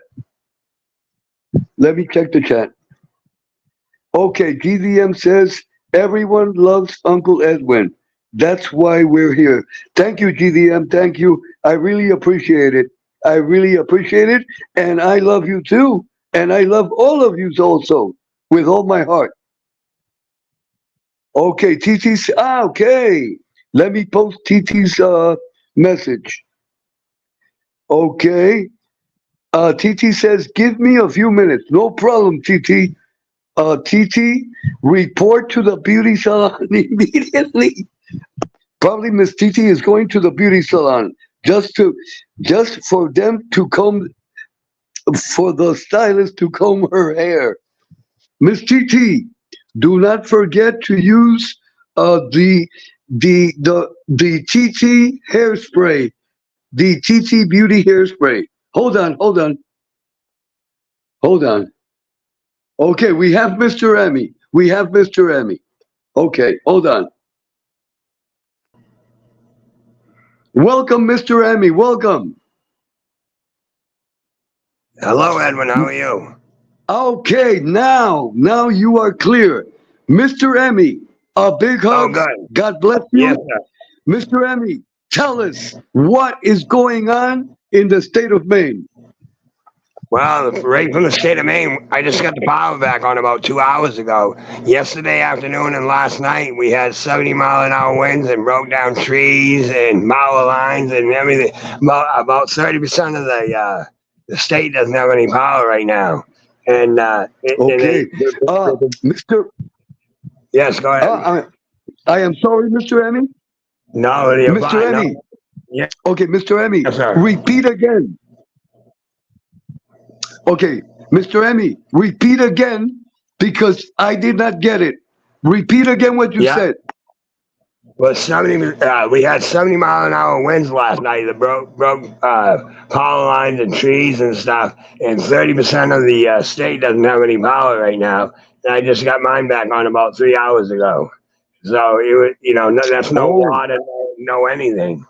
Okay, GDM says, everyone loves Uncle Edwin. That's why we're here. Thank you, GDM. Thank you. I really appreciate it. And I love you too. And I love all of you also, with all my heart. Okay, TT's, okay. Let me post TT's message. Okay. TT says, give me a few minutes. No problem, TT. TT, report to the beauty salon immediately. Probably Miss TT is going to the beauty salon just for them to comb, for the stylist to comb her hair. Miss TT, do not forget to use the TT hairspray, the TT beauty hairspray. Hold on. Okay, we have Mr. Emmy. Okay, hold on. Welcome, Mr. Emmy. Welcome. Hello, Edwin. How are you? Okay, now you are clear. Mr. Emmy, a big hug. good. God bless you. Yes, sir. Mr. Emmy, tell us what is going on in the state of Maine. Well, right from the state of Maine, I just got the power back on about 2 hours ago. Yesterday afternoon and last night, we had 70-mile-an-hour winds and broke down trees and power lines and everything. About 30% of the state doesn't have any power right now. And Okay, Mr. Yes, go ahead. I am sorry, Mr. Emmy. No, you're Mr. fine. Emmy. No. Yeah. Okay, Mr. Emmy. Yes, sir. Repeat again. Okay, Mr. Emmy, repeat again because I did not get it. Repeat again what you said. Well, we had 70-mile-an-hour winds last night that broke power lines and trees and stuff, and 30% of the state doesn't have any power right now. And I just got mine back on about 3 hours ago. So it was, that's no water, no anything.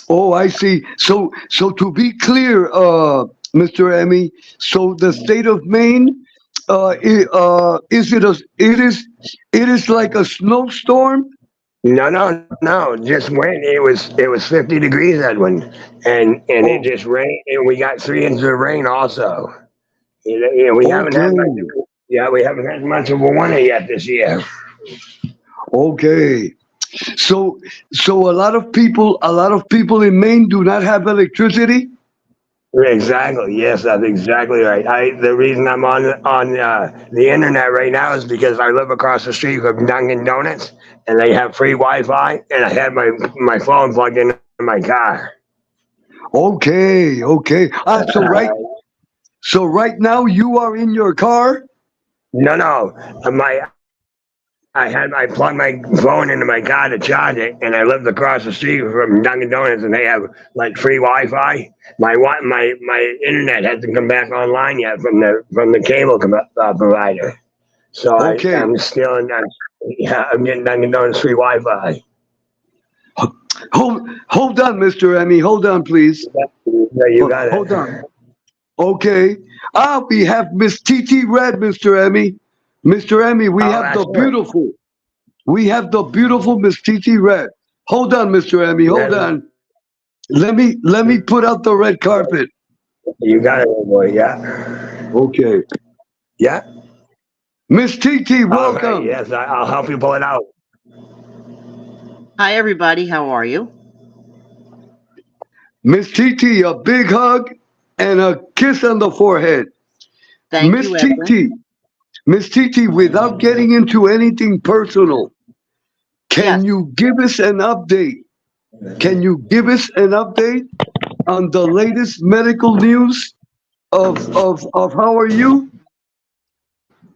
Oh, I see. So to be clear, Mr. Emmy, so the state of Maine, it is like a snowstorm? No, just wind. It was 50 degrees, Edwin, and it just rained, and we got 3 inches of rain also. We haven't had much of a winter yet this year. Okay. So a lot of people in Maine do not have electricity? Exactly. Yes, that's exactly right. The reason I'm on the internet right now is because I live across the street from Dunkin' Donuts, and they have free Wi-Fi, and I had my phone plugged in my car. Okay. So right now you are in your car? No. I plugged my phone into my car to charge it, and I lived across the street from Dunkin' Donuts, and they have like free Wi-Fi. My internet hasn't come back online yet from the cable provider. So Okay. I'm getting Dunkin' Donuts free Wi-Fi. Hold on, Mr. Emmy. Hold on, please. Yeah, you got it. Hold on. Okay. We have Miss TT Red, Mr. Emmy. Mr. Emmy, we Oh, have that's the good. beautiful. We have the beautiful Miss TT Red. Hold on, Mr. Emmy. Hold Yeah. on. Let me put out the red carpet. You got it, boy. Yeah. Okay. Yeah. Miss TT, All right. welcome. Yes, I'll help you pull it out. Hi, everybody. How are you? Miss TT, a big hug and a kiss on the forehead. Thank Miss you, Edwin. Miss TT, without getting into anything personal, can Yes. you give us an update? Can you give us an update on the latest medical news of how are you?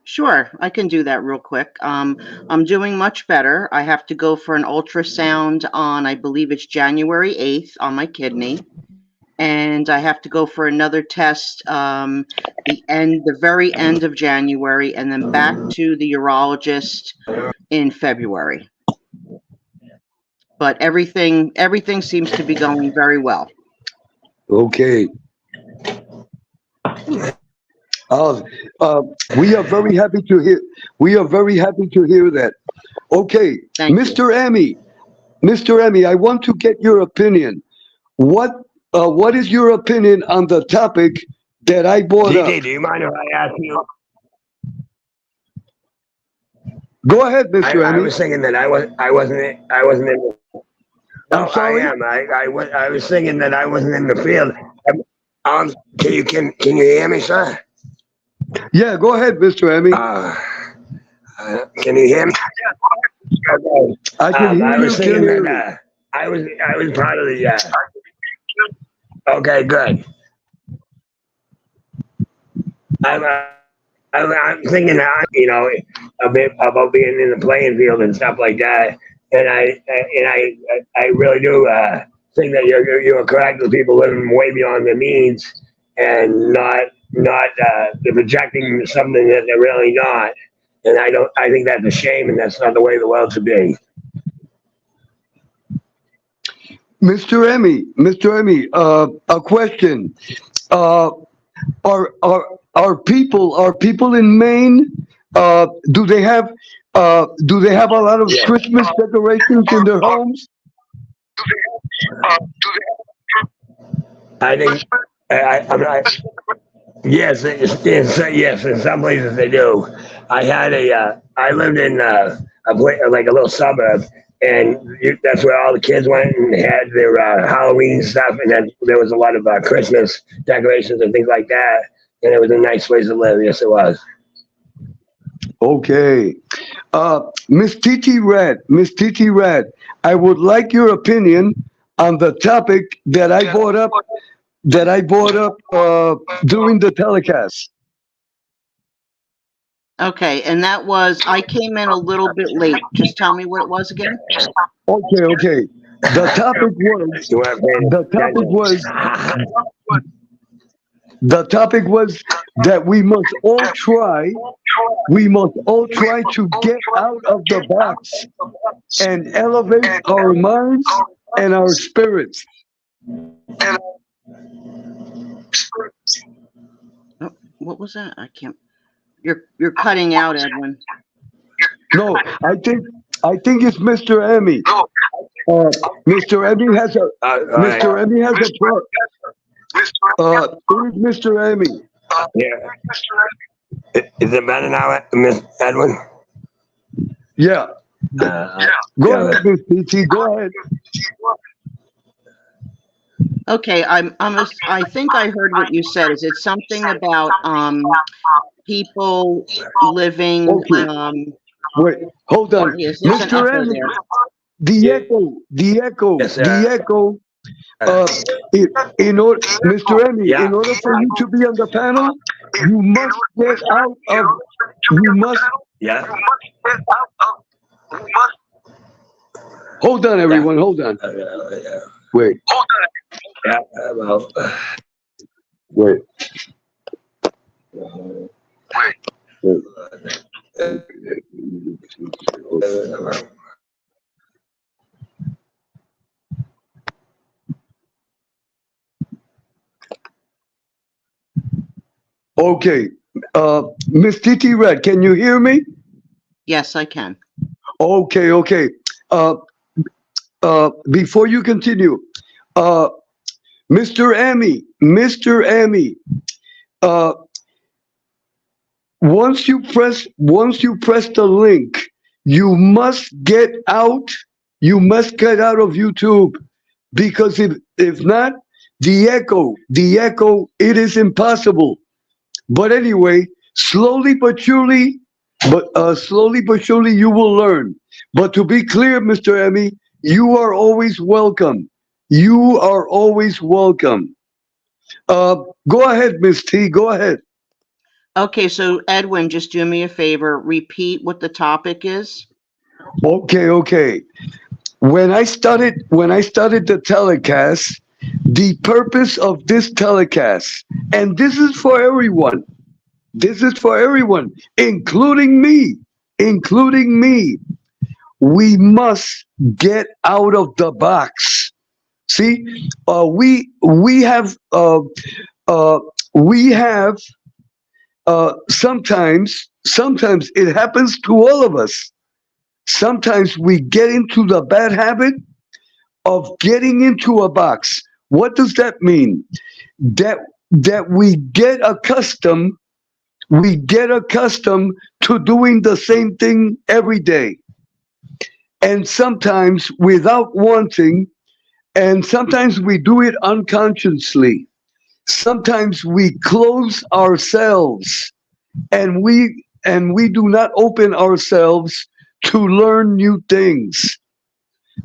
Sure, I can do that real quick. I'm doing much better. I have to go for an ultrasound on, I believe it's January 8th on my kidney. And I have to go for another test the very end of January, and then back to the urologist in February. But everything seems to be going very well. Okay. We are very happy to hear. We are very happy to hear that. Okay, Thank you. Mr. Emmy, I want to get your opinion. What is your opinion on the topic that I brought up? TT, do you mind if I ask you? Go ahead, Mr. I Emmy. was thinking that I wasn't in. I'm No, sorry? I am. I was thinking that I wasn't in the field. Can you hear me, sir? Yeah, go ahead, Mr. Emmy. Can you hear me? I can hear I you. was Can thinking hear you. that I was part of the. Okay, good. I'm thinking that, a bit about being in the playing field and stuff like that, and I really do think that you're correct with people living way beyond their means and not they're projecting something that they're really not, and I think that's a shame, and that's not the way the world should be. Mr. Emmy, a question. Are people in Maine? Do they have a lot of Yeah. Christmas decorations in their homes? I think I'm not. Yes, yes. In some places they do. I lived in a place, like a little suburb, and that's where all the kids went and had their Halloween stuff, and then there was a lot of Christmas decorations and things like that. And it was a nice place to live. Yes, it was. Okay. Miss TT Red, I would like your opinion on the topic that I brought up during the telecast. Okay, and that was, I came in a little bit late. Just tell me what it was again. Okay. The topic was You weren't paying the topic was that we must all try to get out of the box and elevate our minds and our spirits. Oh, what was that? I can't. You're cutting out, Edwin. No, I think it's Mr. Emmy. Mr. Emmy has a Mr. Emmy has a part. It is Mr. Emmy. Yeah. Is it better now, Miss Edwin? Yeah. Go ahead, Miss PT. Go ahead. Okay, I think I heard what you said. Is it something about people living? Okay. Wait, hold on, Yes, there's an Mr. echo Emmy. there. The echo. Yes, The echo Uh, in order, Mr. Emmy, Yeah. in order for you to be on the panel, you must get out of. You must Yeah. hold on, everyone. Hold on. Wait. Yeah. Well. Wait. Okay. Miss Titi Red, can you hear me? Yes, I can. Okay, okay. Before you continue, uh, Mr. Emmy, uh, once you press the link, you must get out. You must get out of YouTube because if not, the echo, it is impossible. But anyway, slowly but surely, you will learn. But to be clear, Mr. Emmy, you are always welcome. You are always welcome. Go ahead, Miss T. Go ahead. Okay, so Edwin, just do me a favor. Repeat what the topic is. Okay, okay. When I started the telecast, the purpose of this telecast, and this is for everyone. This is for everyone, including me. Including me. We must get out of the box. See, we have we have sometimes it happens to all of us. Sometimes we get into the bad habit of getting into a box. What does that mean? That we get accustomed to doing the same thing every day. And sometimes without wanting, and sometimes we do it unconsciously. Sometimes we close ourselves and we do not open ourselves to learn new things.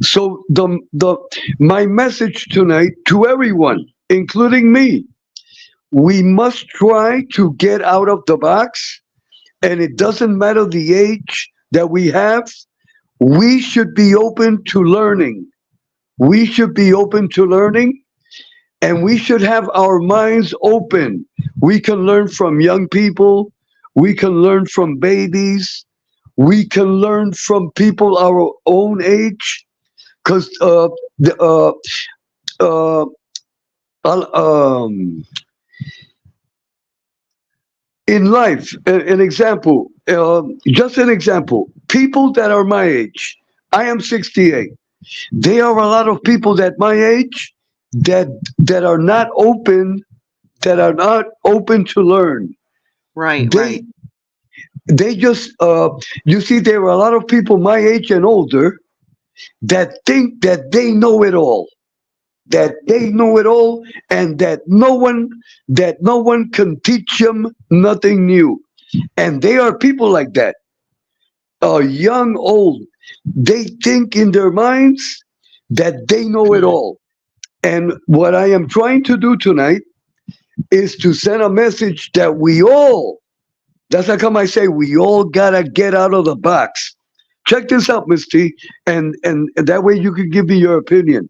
So the my message tonight to everyone, including me, we must try to get out of the box, and it doesn't matter the age that we have. We should be open to learning. We should be open to learning, and we should have our minds open. We can learn from young people. We can learn from babies. We can learn from people our own age. Because uh, in life, an example, just an example, people that are my age, I am 68. There are a lot of people that my age that are not open, to learn. Right, They right. they just you see, there are a lot of people my age and older that think that they know it all, and that no one can teach them nothing new. And they are people like that, young, old. They think in their minds that they know it all. And what I am trying to do tonight is to send a message that we all, that's how come I say we all gotta get out of the box. Check this out, Miss T, and that way you can give me your opinion.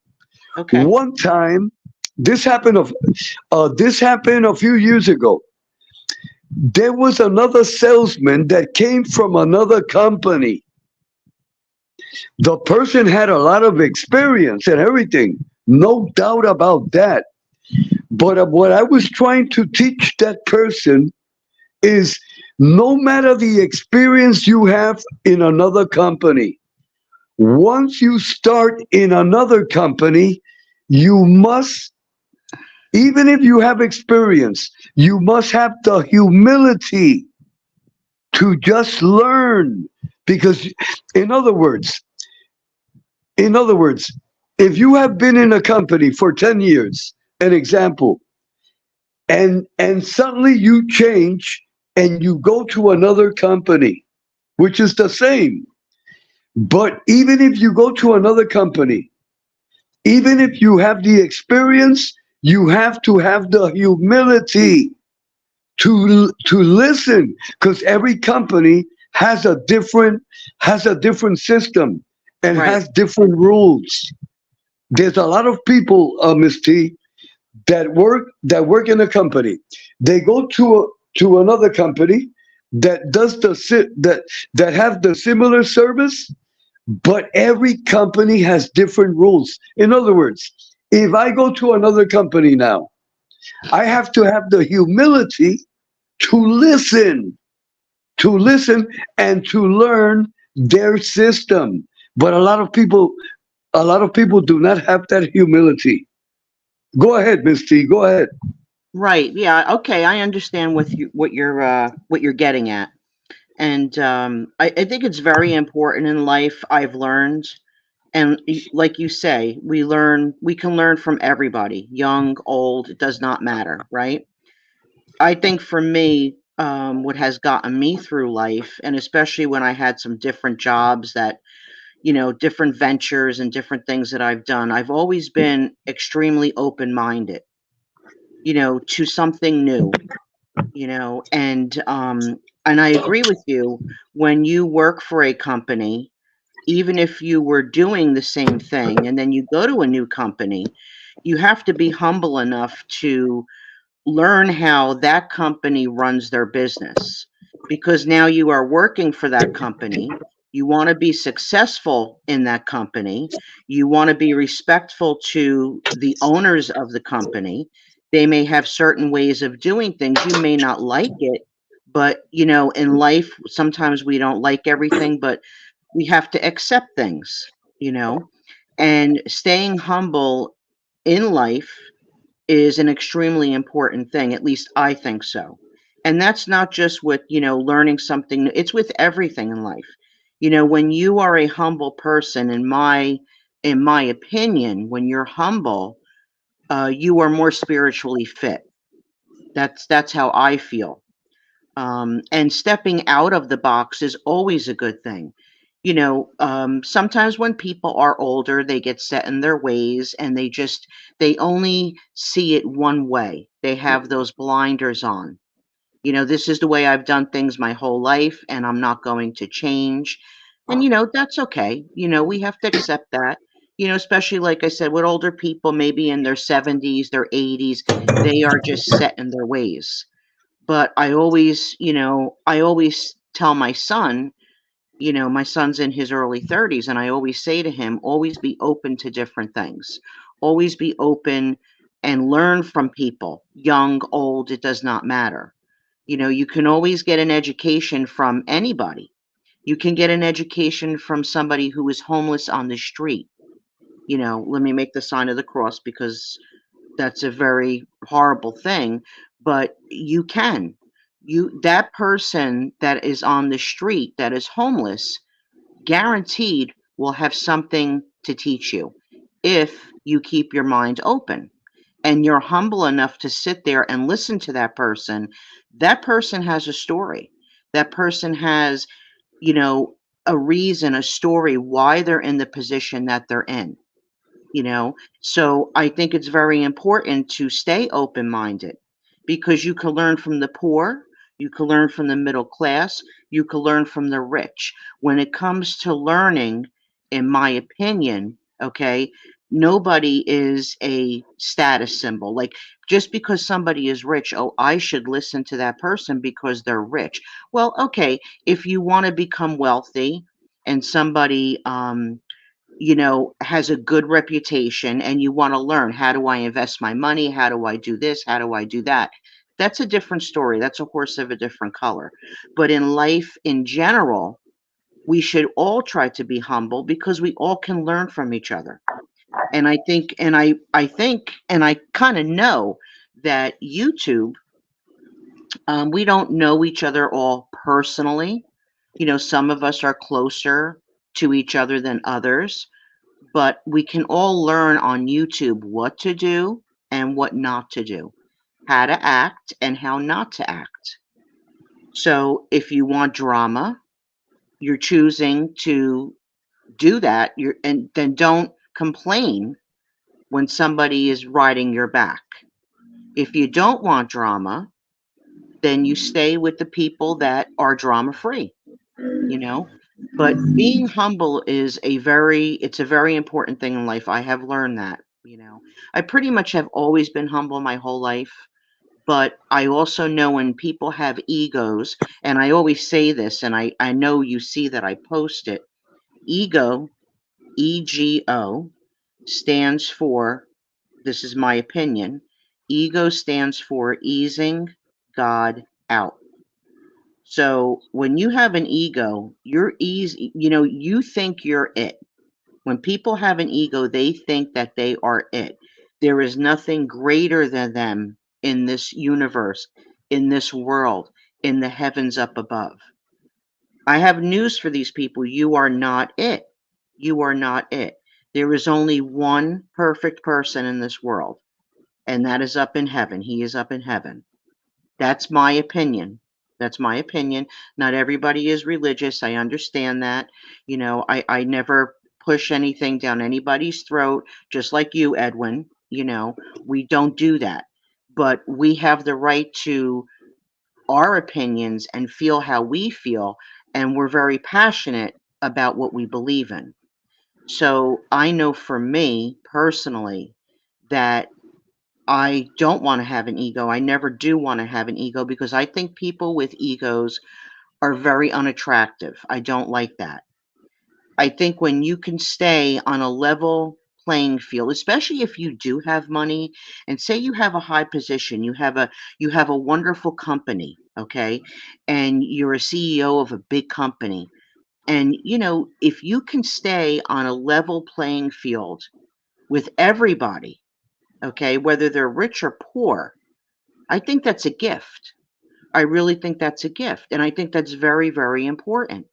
Okay. One time, this happened a few years ago. There was another salesman that came from another company. The person had a lot of experience and everything, no doubt about that. But what I was trying to teach that person is no matter the experience you have in another company, once you start in another company, you must, even if you have experience, you must have the humility to just learn. Because, in other words, if you have been in a company for 10 years, an example, and suddenly you change and you go to another company, which is the same. But even if you go to another company Even if you have the experience, you have to have the humility to listen, because every company has a different system and Right. has different rules. There's a lot of people, Miss T, that work in a company. They go to another company that does that have the similar service, but every company has different rules. In other words, if I go to another company now, I have to have the humility to listen, to listen and to learn their system. But a lot of people do not have that humility. Go ahead, Miss T. Go ahead. Right. Yeah. Okay. I understand what you're getting at, and I think it's very important in life. I've learned, and like you say, we can learn from everybody, young, old, it does not matter, right? I think for me, what has gotten me through life, and especially when I had some different jobs that, different ventures and different things that I've done, I've always been extremely open minded, to something new, and I agree with you. When you work for a company, even if you were doing the same thing and then you go to a new company, you have to be humble enough to learn how that company runs their business, because now you are working for that company. You want to be successful in that company. You want to be respectful to the owners of the company. They may have certain ways of doing things. You may not like it, but in life, sometimes we don't like everything, but we have to accept things, you know, and staying humble in life is an extremely important thing. At least I think so. And that's not just with, learning something new. It's with everything in life. When you are a humble person, in my opinion, when you're humble, you are more spiritually fit. That's how I feel. And stepping out of the box is always a good thing. Sometimes when people are older, they get set in their ways and they only see it one way. They have those blinders on. This is the way I've done things my whole life and I'm not going to change. And, that's okay. We have to accept that. Especially like I said, with older people, maybe in their 70s, their 80s, they are just set in their ways. But I always tell my son's in his early 30s, and I always say to him, always be open to different things. Always be open and learn from people, young, old, it does not matter. You can always get an education from anybody. You can get an education from somebody who is homeless on the street. Let me make the sign of the cross because that's a very horrible thing, but you can. That person that is on the street that is homeless, guaranteed will have something to teach you if you keep your mind open and you're humble enough to sit there and listen to that person. That person has a story. That person has, you know, a reason, a story why they're in the position that they're in, so I think it's very important to stay open minded, because you can learn from the poor, you can learn from the middle class, you can learn from the rich. When it comes to learning, in my opinion, okay, nobody is a status symbol. Like, just because somebody is rich, oh, I should listen to that person because they're rich. Well, okay, if you want to become wealthy and somebody has a good reputation and you want to learn, how do I invest my money? How do I do this? How do I do that? That's a different story. That's a horse of a different color. But in life in general, we should all try to be humble because we all can learn from each other. And I kind of know that YouTube, we don't know each other all personally. Some of us are closer to each other than others, but we can all learn on YouTube what to do and what not to do, how to act and how not to act. So if you want drama, you're choosing to do that, and then don't complain when somebody is riding your back. If you don't want drama, then you stay with the people that are drama free, you know? But being humble is it's a very important thing in life. I have learned that, you know. I pretty much have always been humble my whole life, but I also know when people have egos, and I always say this, and I know you see that I post it. Ego, EGO, stands for, this is my opinion, ego stands for easing God out. So when you have an ego, you're easy, you know, you think you're it. When people have an ego, they think that they are it. There is nothing greater than them in this universe, in this world, in the heavens up above. I have news for these people. You are not it. You are not it. There is only one perfect person in this world, and that is up in heaven. He is up in heaven. That's my opinion. That's my opinion. Not everybody is religious. I understand that. You know, I never push anything down anybody's throat, just like you, Edwin. You know, we don't do that. But we have the right to our opinions and feel how we feel. And we're very passionate about what we believe in. So I know for me personally that I don't want to have an ego. I never do want to have an ego because I think people with egos are very unattractive. I don't like that. I think when you can stay on a level playing field, especially if you do have money and say you have a high position, you have a wonderful company, okay? And you're a CEO of a big company. And you know, if you can stay on a level playing field with everybody, okay, whether they're rich or poor, I think that's a gift. I really think that's a gift. And I think that's very, very important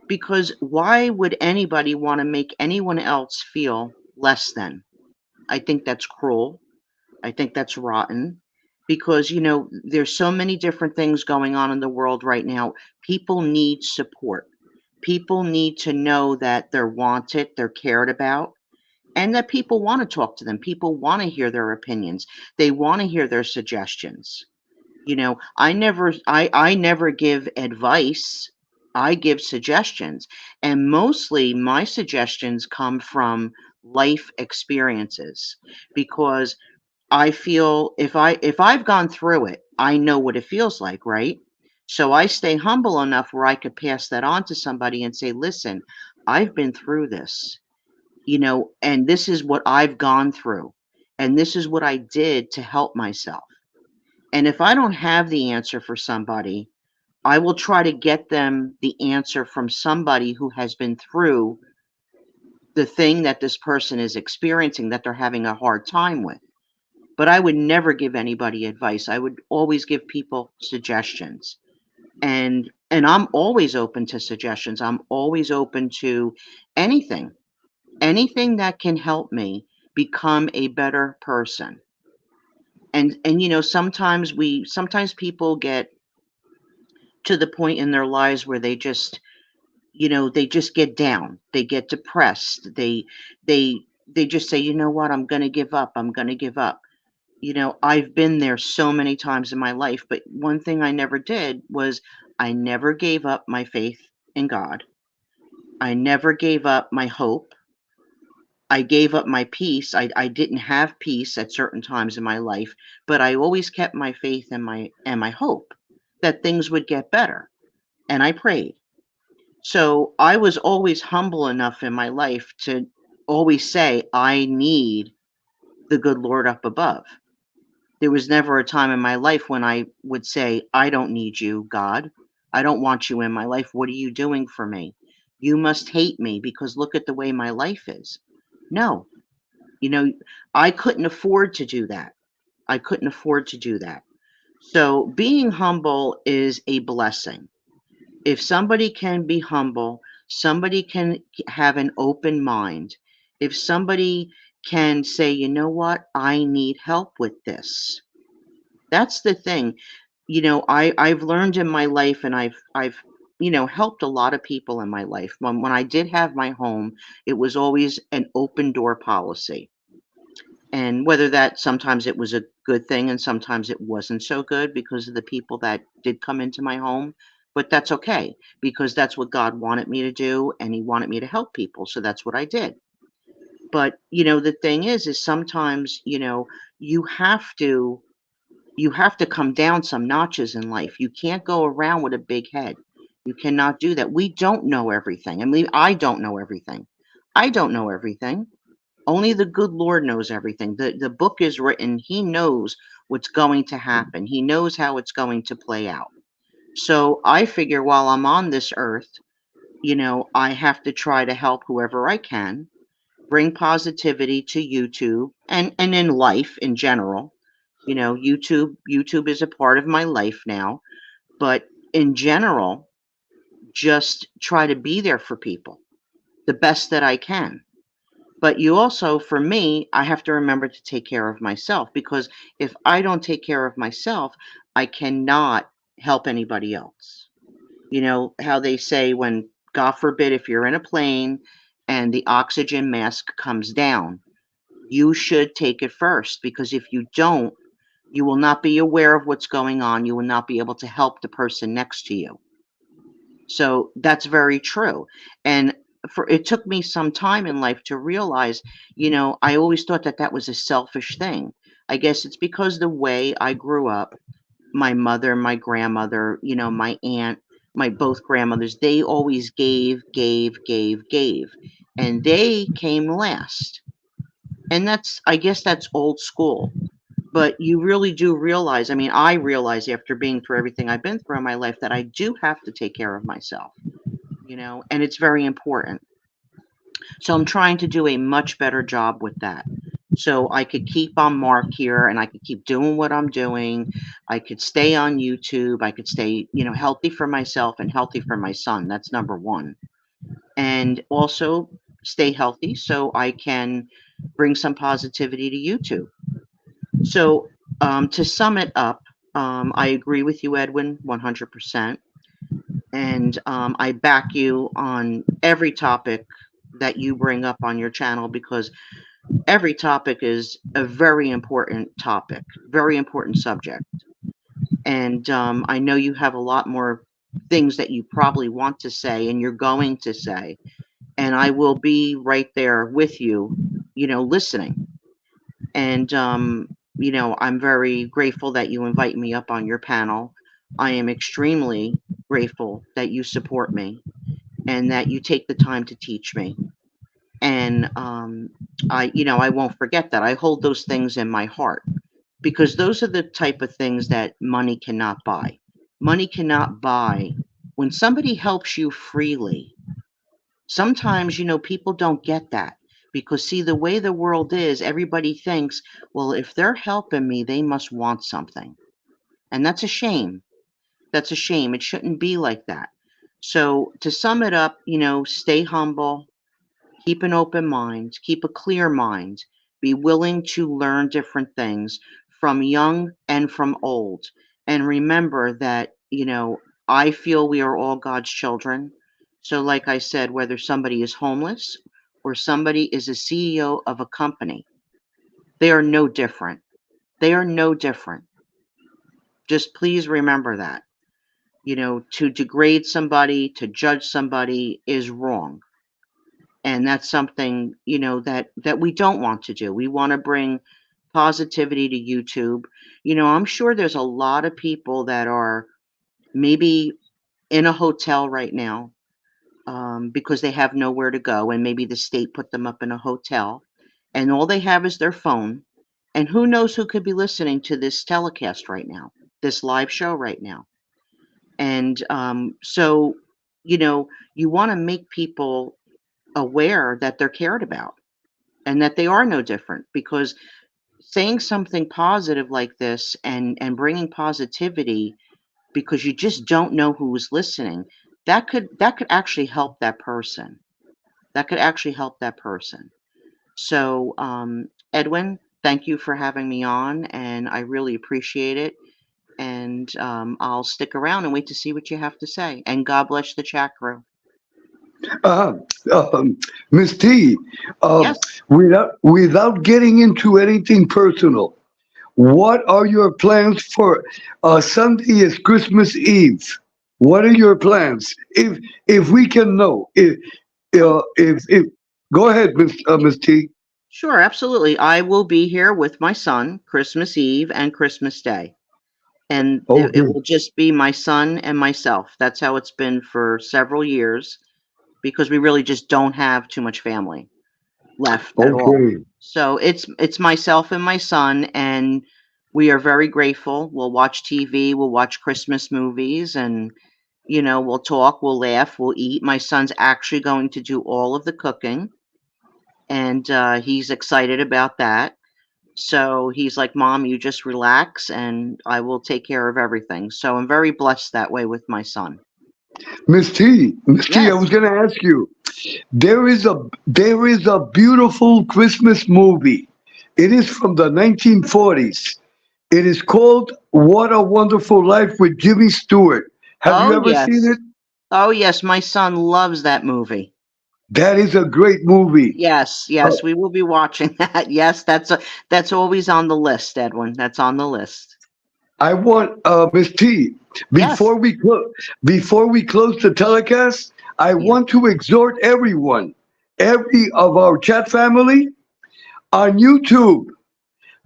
because why would anybody want to make anyone else feel less than? I think that's cruel. I think that's rotten because, you know, there's so many different things going on in the world right now. People need support. People need to know that they're wanted, they're cared about, and that people want to talk to them. People want to hear their opinions. They want to hear their suggestions. You know, I never give advice. I give suggestions. And mostly my suggestions come from life experiences because I feel if I've gone through it, I know what it feels like, right? So I stay humble enough where I could pass that on to somebody and say, "Listen, I've been through this, you know, and this is what I've gone through, and this is what I did to help myself." And if I don't have the answer for somebody, I will try to get them the answer from somebody who has been through the thing that this person is experiencing that they're having a hard time with. But I would never give anybody advice. I would always give people suggestions. And I'm always open to suggestions. I'm always open to anything. Anything that can help me become a better person. And you know, sometimes people get to the point in their lives where they just, you know, they just get down, they get depressed, they they just say, you know what, I'm going to give up, I'm going to give up. You know, I've been there so many times in my life, but one thing I never did was I never gave up my faith in God. I never gave up my hope. I gave up my peace. I didn't have peace at certain times in my life, but I always kept my faith and my hope that things would get better. And I prayed. So I was always humble enough in my life to always say, I need the good Lord up above. There was never a time in my life when I would say, I don't need you, God. I don't want you in my life. What are you doing for me? You must hate me because look at the way my life is. No, you know, I couldn't afford to do that. I couldn't afford to do that. So being humble is a blessing. If somebody can be humble, somebody can have an open mind. If somebody can say, you know what, I need help with this. That's the thing. You know, I've learned in my life and I've you know, helped a lot of people in my life. When I did have my home, it was always an open door policy. And whether that sometimes it was a good thing and sometimes it wasn't so good because of the people that did come into my home, but that's okay because that's what God wanted me to do and he wanted me to help people, so that's what I did. But, the thing is sometimes, you have to you have to come down some notches in life. You can't go around with a big head. You cannot do that. We don't know everything. I mean, I don't know everything. I don't know everything. Only the good Lord knows everything. The book is written. He knows what's going to happen. He knows how it's going to play out. So I figure while I'm on this earth, I have to try to help whoever I can, bring positivity to YouTube and in life in general. YouTube is a part of my life now, but in general, just try to be there for people the best that I can. But you also, for me, I have to remember to take care of myself because if I don't take care of myself, I cannot help anybody else. You know how they say when, God forbid, if you're in a plane and the oxygen mask comes down, you should take it first because if you don't, you will not be aware of what's going on. You will not be able to help the person next to you. So that's very true. And it took me some time in life to realize, I always thought that that was a selfish thing. I guess it's because the way I grew up, my mother, my grandmother, my aunt, my both grandmothers, they always gave, gave, gave, gave. And they came last. And I guess that's old school. But you really do realize, I mean, I realize after being through everything I've been through in my life that I do have to take care of myself, and it's very important. So I'm trying to do a much better job with that. So I could keep on mark here and I could keep doing what I'm doing. I could stay on YouTube. I could stay, healthy for myself and healthy for my son. That's number one. And also stay healthy so I can bring some positivity to YouTube. So to sum it up, I agree with you, Edwin, 100%. And I back you on every topic that you bring up on your channel because every topic is a very important topic, very important subject. And I know you have a lot more things that you probably want to say and you're going to say. And I will be right there with you, listening. And, I'm very grateful that you invite me up on your panel. I am extremely grateful that you support me and that you take the time to teach me. And I won't forget that. I hold those things in my heart because those are the type of things that money cannot buy. Money cannot buy when somebody helps you freely. Sometimes, people don't get that because, see, the way the world is, everybody thinks, well, if they're helping me, they must want something. And that's a shame. That's a shame. It shouldn't be like that. So, to sum it up, stay humble, keep an open mind, keep a clear mind, be willing to learn different things from young and from old. And remember that, I feel we are all God's children. So, like I said, whether somebody is homeless or somebody is a CEO of a company, they are no different. They are no different. Just please remember that. To degrade somebody, to judge somebody is wrong. And that's something, that we don't want to do. We want to bring positivity to YouTube. I'm sure there's a lot of people that are maybe in a hotel right now because they have nowhere to go, and maybe the state put them up in a hotel, and all they have is their phone. And who knows who could be listening to this telecast right now, this live show right now. And so, you want to make people aware that they're cared about and that they are no different because saying something positive like this and bringing positivity because you just don't know who's listening, that could actually help that person. That could actually help that person. So, Edwin, thank you for having me on, and I really appreciate it. And I'll stick around and wait to see what you have to say. And God bless the chat crew. Uh, Miss T, uh, Yes. without getting into anything personal, what are your plans for Sunday is Christmas Eve? What are your plans? If we can know, if go ahead, Miss T. Sure, absolutely. I will be here with my son Christmas Eve and Christmas Day. And it Okay, will just be my son and myself. That's how it's been for several years because we really just don't have too much family left at all. okay. So it's myself and my son, and we are very grateful. We'll watch TV, we'll watch Christmas movies, and we'll talk, we'll laugh, we'll eat. My son's actually going to do all of the cooking, and he's excited about that. So he's like, "Mom, you just relax, and I will take care of everything." So I'm very blessed that way with my son. Miss T, I Yes. was going to ask you. There is a beautiful Christmas movie. It is from the 1940s. It is called What a Wonderful Life with Jimmy Stewart. Have you Oh ever seen yes. it? Oh yes. My son loves that movie. That is a great movie. Yes, Uh, yes, we will be watching that. Yes, that's always on the list, Edwin. That's on the list. I want Miss T. Yes. Before we before we close the telecast, I Yeah. want to exhort everyone, every of our chat family on YouTube.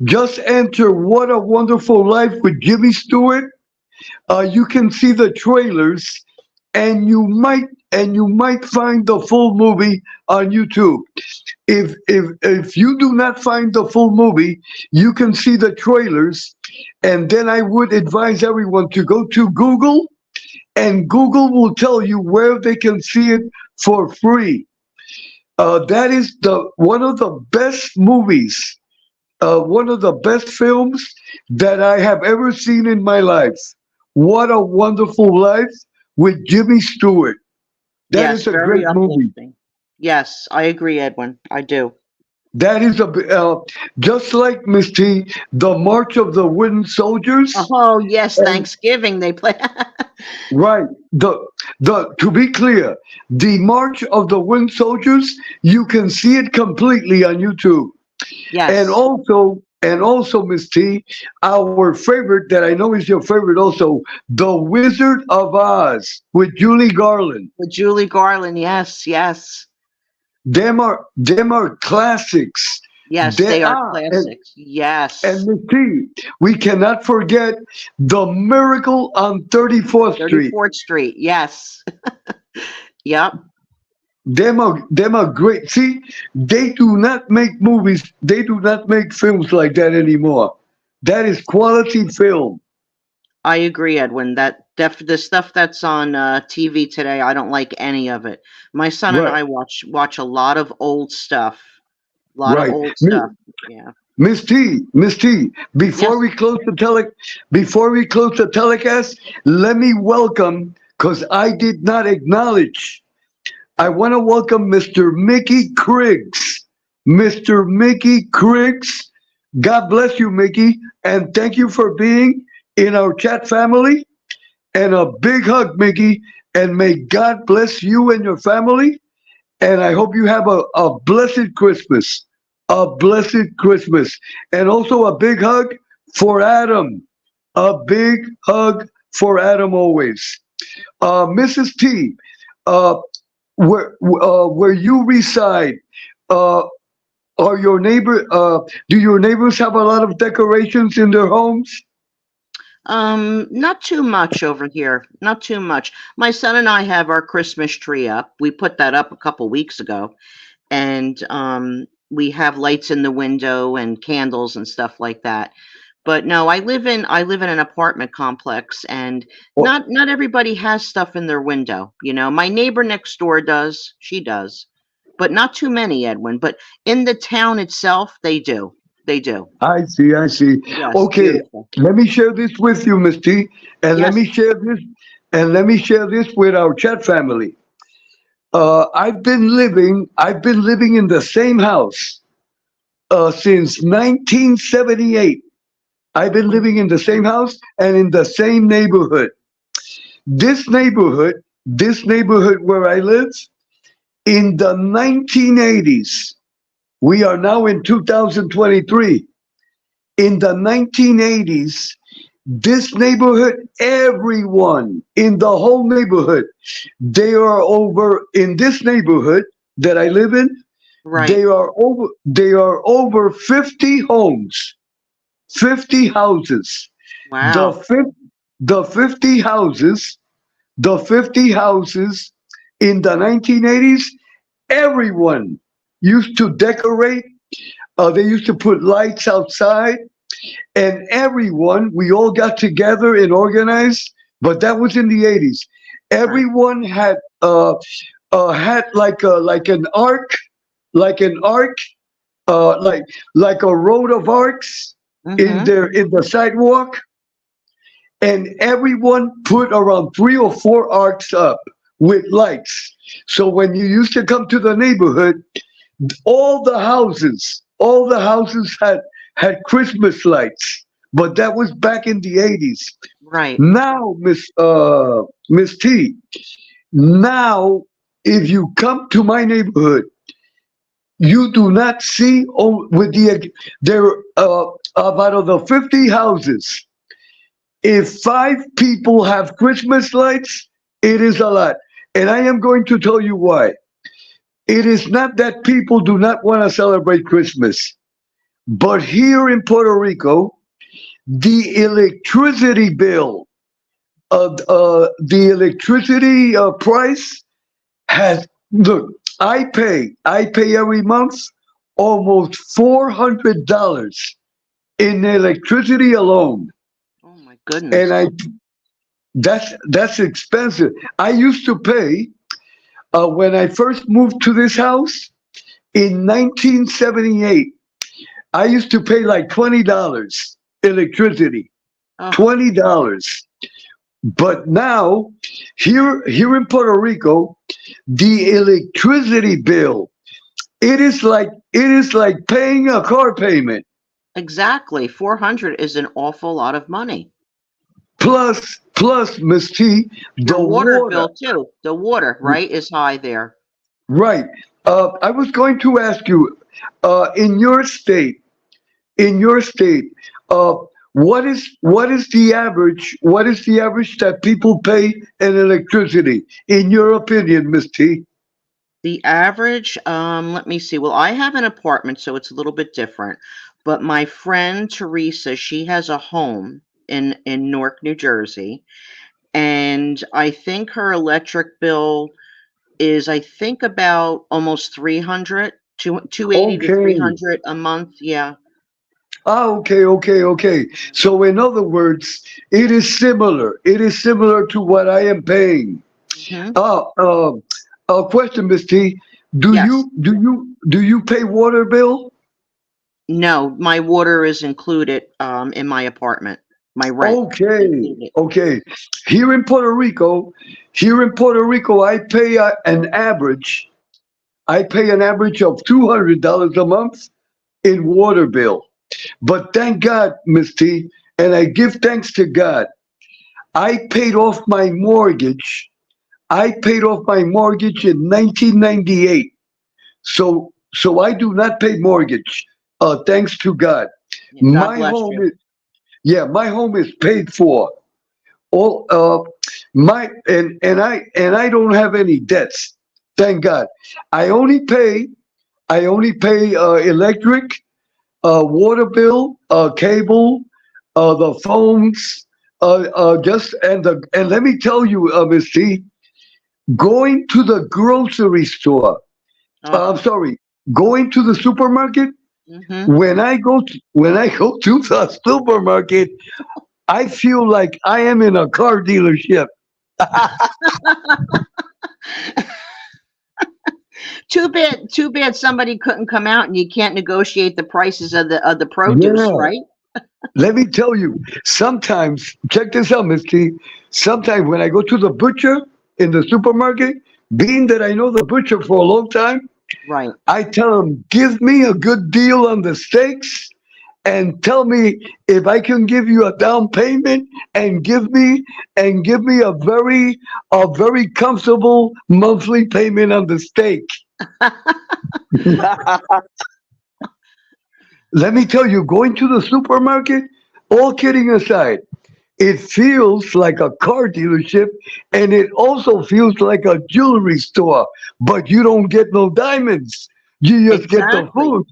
Just enter "What a Wonderful Life with Jimmy Stewart." You can see the trailers, and you might find the full movie on YouTube. If you do not find the full movie, you can see the trailers, and then I would advise everyone to go to Google, and Google will tell you where they can see it for free. That is the one of the best movies, one of the best films that I have ever seen in my life. What a Wonderful Life with Jimmy Stewart. That Yes, is a very great movie. uplifting. Yes, I agree, Edwin. I do. That is just like Miss T, the March of the Wooden Soldiers, Oh, yes, and Thanksgiving they play. right, the to be clear, the March of the Wooden Soldiers, you can see it completely on YouTube. And Yes, also, Miss T, our favorite that I know is your favorite also, The Wizard of Oz with Julie Garland. with Julie Garland. Yes, yes. Them are classics. Yes, They they are are. classics. And Yes. Miss T, we cannot forget The Miracle on 34th Street. 34th Street. Yes. Yep. Them are great. See, they do not make movies, they do not make films like that anymore. That is quality film. I agree, Edwin. The stuff that's on TV today, I don't like any of it. My son and Right, I watch a lot of old stuff. A lot of right. old stuff. Yeah. Miss T, Yes. before we close the telecast, let me welcome, because I did not acknowledge. I want to welcome Mr. Mickey Criggs. Mr. Mickey Criggs, God bless you, Mickey, and thank you for being in our chat family. And a big hug, Mickey, and may God bless you and your family. And I hope you have a blessed Christmas. A blessed Christmas. And also a big hug for Adam. A big hug for Adam always. Mrs. T, uh, where you reside, uh, are your neighbor? Do your neighbors have a lot of decorations in their homes? Not too much over here. Not too much. My son and I have our Christmas tree up. We put that up a couple weeks ago, and we have lights in the window and candles and stuff like that. But no, I live in an apartment complex, and Well, not everybody has stuff in their window. My neighbor next door does. She does, but not too many, Edwin. But in the town itself, they do. They do. I see, I see. Yes, Okay, beautiful. let me share this with you, Miss T, and let Yes. me share this, with our chat family. I've been living in the same house since 1978. I've been living in the same house and in the same neighborhood. This neighborhood where I live, In the 1980s, we are now in 2023. In the 1980s, this neighborhood, everyone in the whole neighborhood, they are over in this neighborhood that I live in. Right. They are over 50 homes, 50 houses. The Wow. the 50 houses, the 50 houses in the 1980s, everyone used to decorate. They used to put lights outside, and everyone, we all got together and organized. But that was in the 80s. Right. Everyone had like an arc, like an arc, uh, like like a road of arcs Mm-hmm. in the sidewalk, and everyone put around 3 or 4 arcs up with lights. So when you used to come to the neighborhood, all the houses had Christmas lights. But that was back in the 80s. Right. Now, Miss T, now if you come to my neighborhood, you do not see, with there out of the 50 houses, if 5 people have Christmas lights, it is a lot. And I am going to tell you why. It is not that people do not want to celebrate Christmas, but here in Puerto Rico, the electricity bill, the electricity price has, look, I pay every month almost $400 in electricity alone. Oh my And goodness. that's expensive. I used to pay when I first moved to this house in 1978. I used to pay like $20 electricity, Oh, $20. But now, here in Puerto Rico, the electricity bill, it is like paying a car payment. exactly. 400 is an awful lot of money. Plus, Miss T, Your the water water. bill too. The water, right, is high there. Right. I was going to ask you, in your state, in your state, uh, what is the average? What is the average that people pay in electricity? In your opinion, Miss T? The average, let me see. Well, I have an apartment, so it's a little bit different. But my friend Teresa, she has a home in Newark, New Jersey, and I think her electric bill is, I think, about almost 300, 280 to Okay. 300 a month. Yeah. Ah, okay. So in other words, it is similar. It is similar to what I am paying. Hmm. Uh, uh, a question, Miss T. Yes. Do you pay water bill? No, my water is included in my apartment. My rent is Okay, included. okay. Here in Puerto Rico, I pay I pay an average of $200 a month in water bill. But thank God, Miss T, and I give thanks to God. I paid off my mortgage. I paid off my mortgage in 1998. So I do not pay mortgage. Thanks to God. Yeah, God My bless home you. is my home is paid for. All my and I don't have any debts. Thank God. I only pay electric, water bill, cable, the phones, just and let me tell you, Miss T, going to the grocery store. Oh. I'm sorry, going to the supermarket. Hmm. When I go to the supermarket, I feel like I am in a car dealership. Too bad somebody couldn't come out and you can't negotiate the prices of the produce, Yeah. right? Let me tell you, sometimes, check this out, Miss T. Sometimes when I go to the butcher in the supermarket, being that I know the butcher for a long time, Right. I tell him, give me a good deal on the steaks and tell me if I can give you a down payment and give me a very comfortable monthly payment on the steak. Let me tell you, going to the supermarket, all kidding aside, it feels like a car dealership and it also feels like a jewelry store, but you don't get no diamonds. You just get the Exactly. food.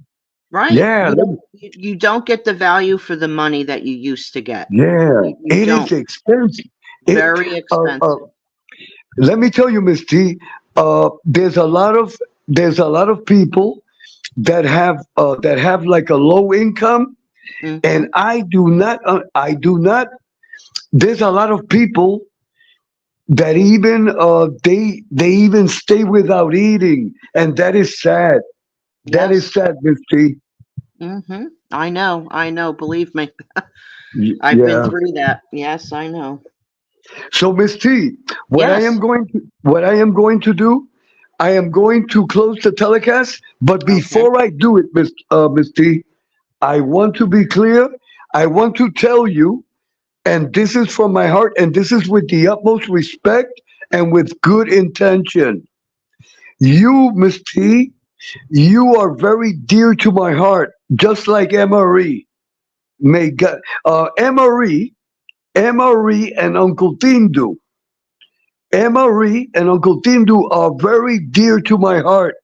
Right. Yeah, You don't get the value for the money that you used to get. yeah, You it is don't. expensive. It, Very uh, uh, expensive. let me tell you, Miss T, there's a lot of people that have like a low income, Hmm. and I do not. There's a lot of people that even they even stay without eating, and that is sad. That is Yes. sad, Miss T. I know. I know. Believe me. I've been Yeah. through that. Yes, I know. So, Miss T, Yes. what I am going to do, I am going to close the telecast. But Okay. before I do it, Miss T, I want to be clear. I want to tell you, and this is from my heart, and this is with the utmost respect and with good intention. You, Miss T, you are very dear to my heart, just like MRE. May God, MRE, MRE, and Uncle Tindu. MRE and Uncle Tindu are very dear to my heart,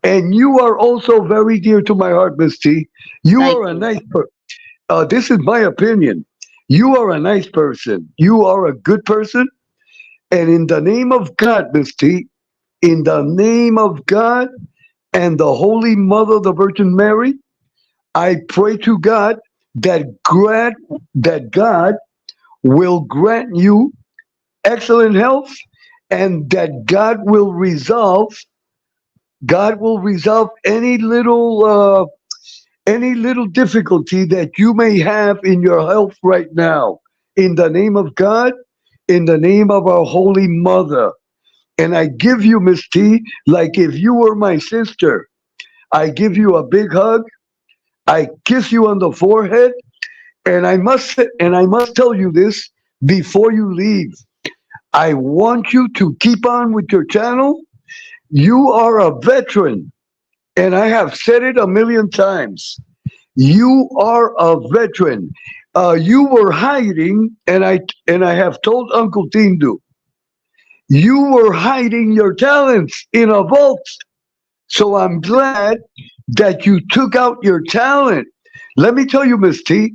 and you are also very dear to my heart, Miss T. You Thank are a you. nice person. This is my opinion. You are a nice person. You are a good person, and in the name of God, Miss T, in the name of God and the Holy Mother, the Virgin Mary, I pray to God that God will grant you excellent health, and that God will resolve any little difficulty that you may have in your health right now. In the name of God, in the name of our Holy Mother. And I give you, Miss T, like if you were my sister, I give you a big hug. I kiss you on the forehead, and I must tell you this before you leave. I want you to keep on with your channel. You are a veteran, and I have said it a million times. You are a veteran. You were hiding, and I have told Uncle Tindu, you were hiding your talents in a vault. So I'm glad that you took out your talent. Let me tell you, Miss T,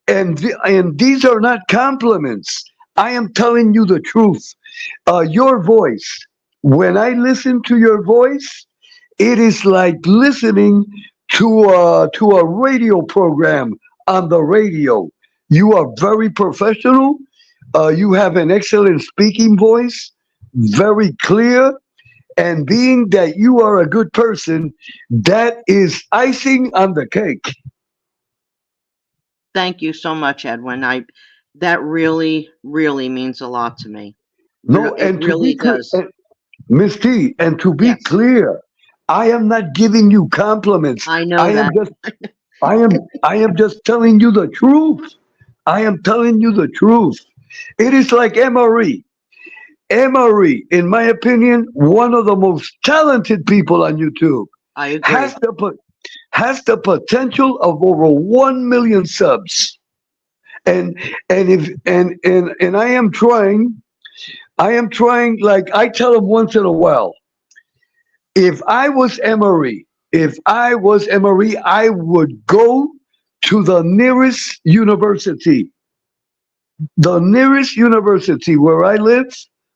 and these are not compliments. I am telling you the truth. Your voice. When I listen to your voice, it is like listening to a radio program on the radio. You are very professional. You have an excellent speaking voice, very clear. And being that you are a good person, that is icing on the cake. Thank you so much, Edwin. That really, really means a lot to me. No, It and to be really clear, does. Miss T, and to be Yes, clear, I am not giving you compliments. I know that. I am just telling you the truth. I am telling you the truth. It is like Emery. Emery, in my opinion, one of the most talented people on YouTube, I has agree. has the potential of over 1 million subs. And and I am trying, like I tell him once in a while, if I was Emery, I would go to the nearest university where I live,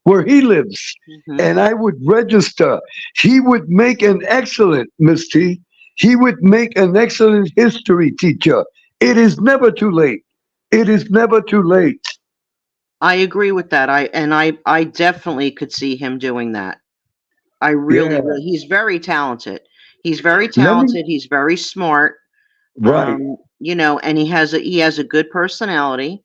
where he lives, Hmm. and I would register. He would make an excellent, Miss T. He would make an excellent history teacher. It is never too late. It is never too late. I agree with that. I definitely could see him doing that. I really, Yeah. really. He's very talented. He's very Let me. talented. He's very smart. Right. And he has a good personality.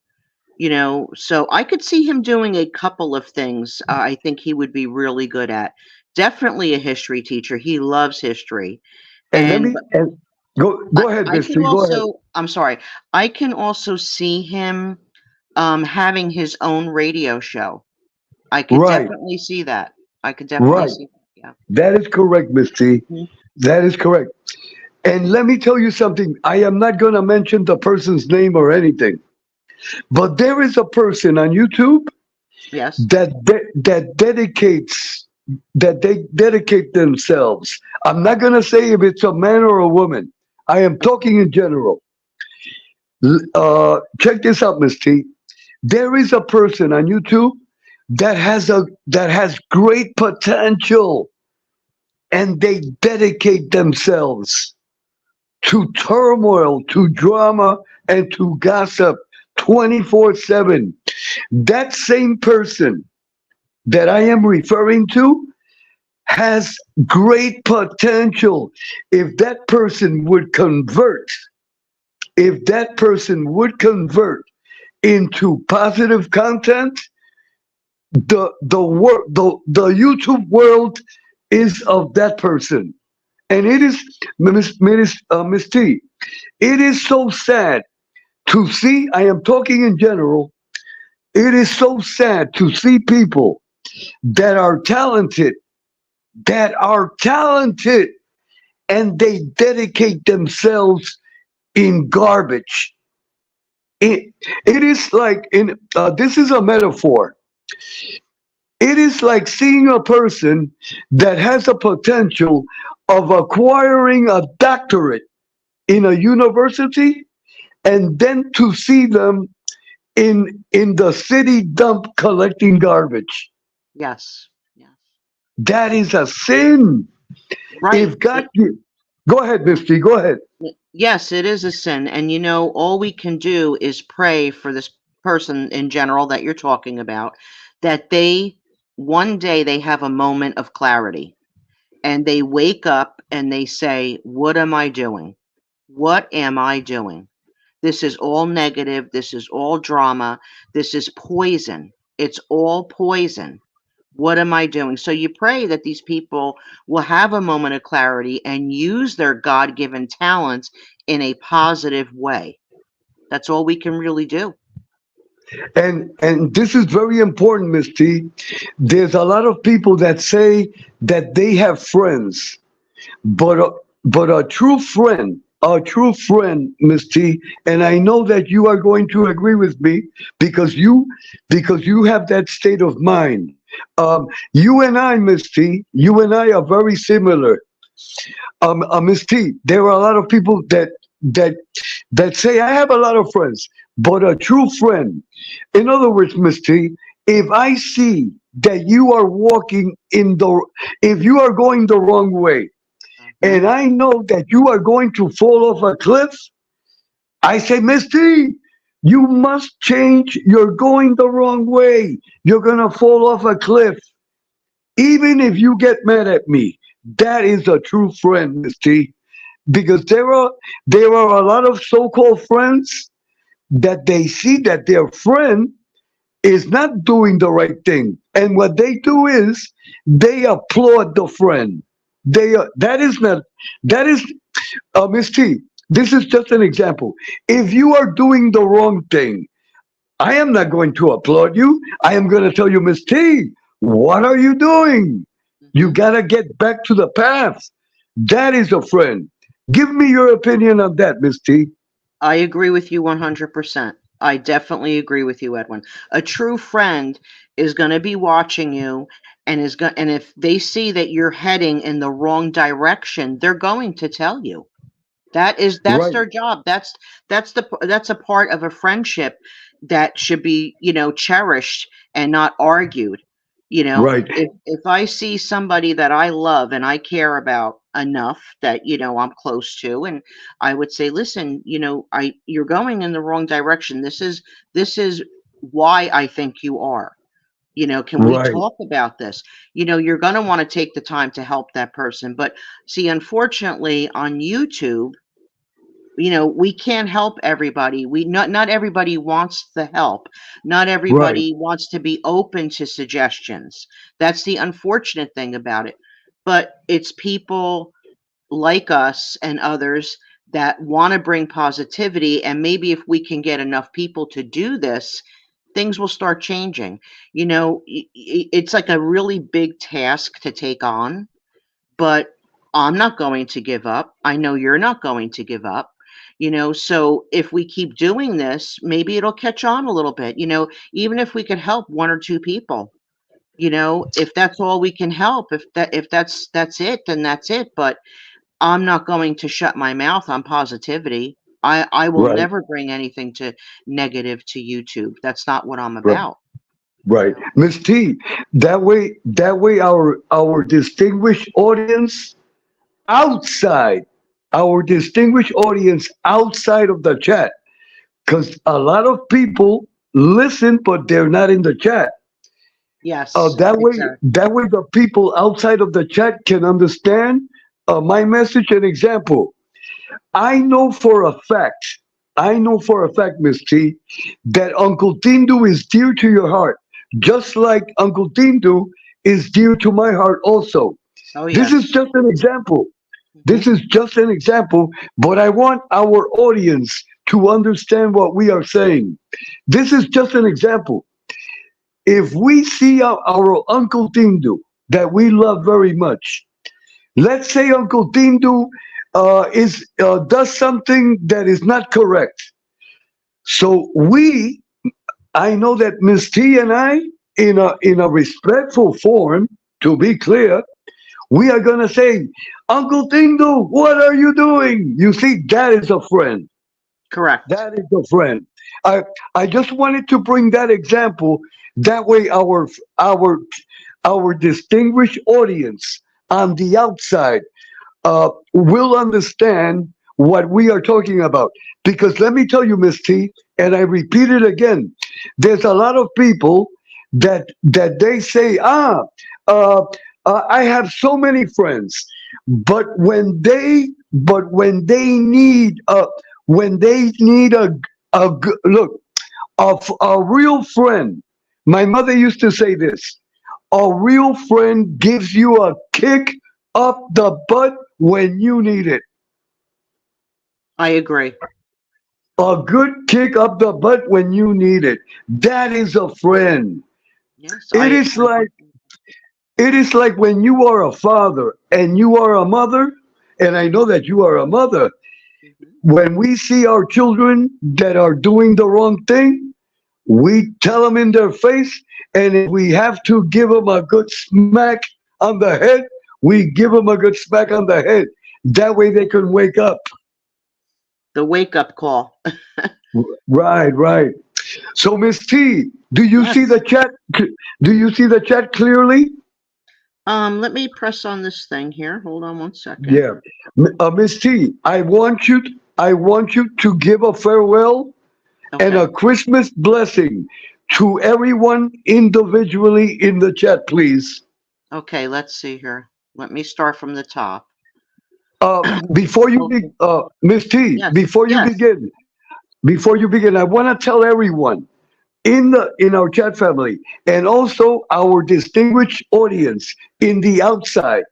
So I could see him doing a couple of things. I think he would be really good at. Definitely a history teacher. He loves history. And let And me. And Go ahead, I Miss can T. Go ahead. also, I'm sorry, I can also see him having his own radio show. I could Right, definitely see that. I could definitely right. see that. That is correct, Miss T. Yeah. That is correct. And let me tell you something. I am not going to mention the person's name or anything, but there is a person on YouTube Yes. that dedicates that they dedicate themselves. I'm not going to say if it's a man or a woman. I am talking in general. Check this out, Miss T. There is a person on YouTube that has great potential, and they dedicate themselves to turmoil, to drama, and to gossip 24/7. That same person that I am referring to has great potential. If that person would convert, if that person would convert into positive content, the YouTube world is of that person. And it is, Miss T, it is so sad to see, I am talking in general, it is so sad to see people that are talented, that are talented, and they dedicate themselves in garbage. It, it is like, this is a metaphor. It is like seeing a person that has a potential of acquiring a doctorate in a university, and then to see them in the city dump collecting garbage. Yes. Yes. That is a sin. Right. If God, go ahead, Misty, go ahead. Yes, it is a sin. And all we can do is pray for this person in general that you're talking about, that they one day they have a moment of clarity and they wake up and they say, "What am I doing? What am I doing? This is all negative. This is all drama. This is poison. It's all poison. What am I doing?" So you pray that these people will have a moment of clarity and use their God given talents in a positive way. That's all we can really do. And this is very important, Miss T. There's a lot of people that say that they have friends, but a true friend, Miss T, and I know that you are going to agree with me because you have that state of mind. You and I, Miss T, you and I are very similar. Miss T, there are a lot of people that that say I have a lot of friends, but a true friend. In other words, Miss T, if I see that you are walking if you are going the wrong way, Mhm. and I know that you are going to fall off a cliff, I say, Miss T, you must change. You're going the wrong way. You're gonna fall off a cliff. Even if you get mad at me, that is a true friend, Miss T. Because there are a lot of so-called friends that they see that their friend is not doing the right thing, and what they do is they applaud the friend. That is not that is Miss T. This is just an example. If you are doing the wrong thing, I am not going to applaud you. I am going to tell you, Miss T, what are you doing? You Mhm. gotta get back to the path. That is a friend. Give me your opinion on that, Miss T. I agree with you 100%. I definitely agree with you, Edwin. A true friend is going to be watching you and is going and if they see that you're heading in the wrong direction, they're going to tell you. That's Right, their job. That's a part of a friendship that should be, cherished and not argued. right, If I see somebody that I love and I care about enough that, I'm close to, and I would say, "Listen, I you're going in the wrong direction. This is why I think you are. Can we right, talk about this?" You're going to want to take the time to help that person. But see, unfortunately, on YouTube, we can't help everybody. Not everybody wants the help. Not right, everybody wants to be open to suggestions. That's the unfortunate thing about it. But it's people like us and others that want to bring positivity. And maybe if we can get enough people to do this, things will start changing. You know, it's like a really big task to take on, but I'm not going to give up. I know you're not going to give up. You know, so if we keep doing this, maybe it'll catch on a little bit. You know, even if we could help one or two people, you know, if that's all we can help, if that's it, then that's it. But I'm not going to shut my mouth on positivity. I will Right, never bring anything to negative to YouTube. That's not what I'm right, about. You right. know? Miss T, that way our distinguished audience outside, our distinguished audience outside of the chat, because a lot of people listen, but they're not in the chat. Yes, That way, exactly. the people outside of the chat can understand my message and example. I know for a fact, Miss T, that Uncle Tindu is dear to your heart, just like Uncle Tindu is dear to my heart also. Oh This is yes. just an example. Hmm. This is just an example, but I want our audience to understand what we are saying. This is just an example. If we see our Uncle Tindu that we love very much, let's say Uncle Tindu is does something that is not correct. So I know that Miss T and I, in a respectful form, to be clear, we are gonna say, Uncle Tindu, what are you doing? You see, that is a friend. Correct. That is a friend. I I just wanted to bring that example. That way, our our distinguished audience on the outside will understand what we are talking about. Because let me tell you, Miss T, and I repeat it again, there's a lot of people that they say, uh, I have so many friends, but when they need look, a real friend. My mother used to say this: a real friend gives you a kick up the butt when you need it. I agree. A good kick up the butt when you need it. That is a friend. Yes, It is like when you are a father and you are a mother, and I know that you are a mother. Mhm. When we see our children that are doing the wrong thing, we tell them in their face, and if we have to give them a good smack on the head, we give them a good smack on the head. That way they can wake up. The wake up call. Right, right. So, Miss T, do you see Yes. the chat? Do you see the chat clearly? Let me press on this thing here. Hold on one second. Yeah. Miss T, I want you to give a farewell and Okay. a Christmas blessing to everyone individually in the chat, please. Okay, let's see here. Let me start from the top. Before you Okay. Miss T, Yes. Yes. before you begin, I want to tell everyone in our chat family and also our distinguished audience in the outside.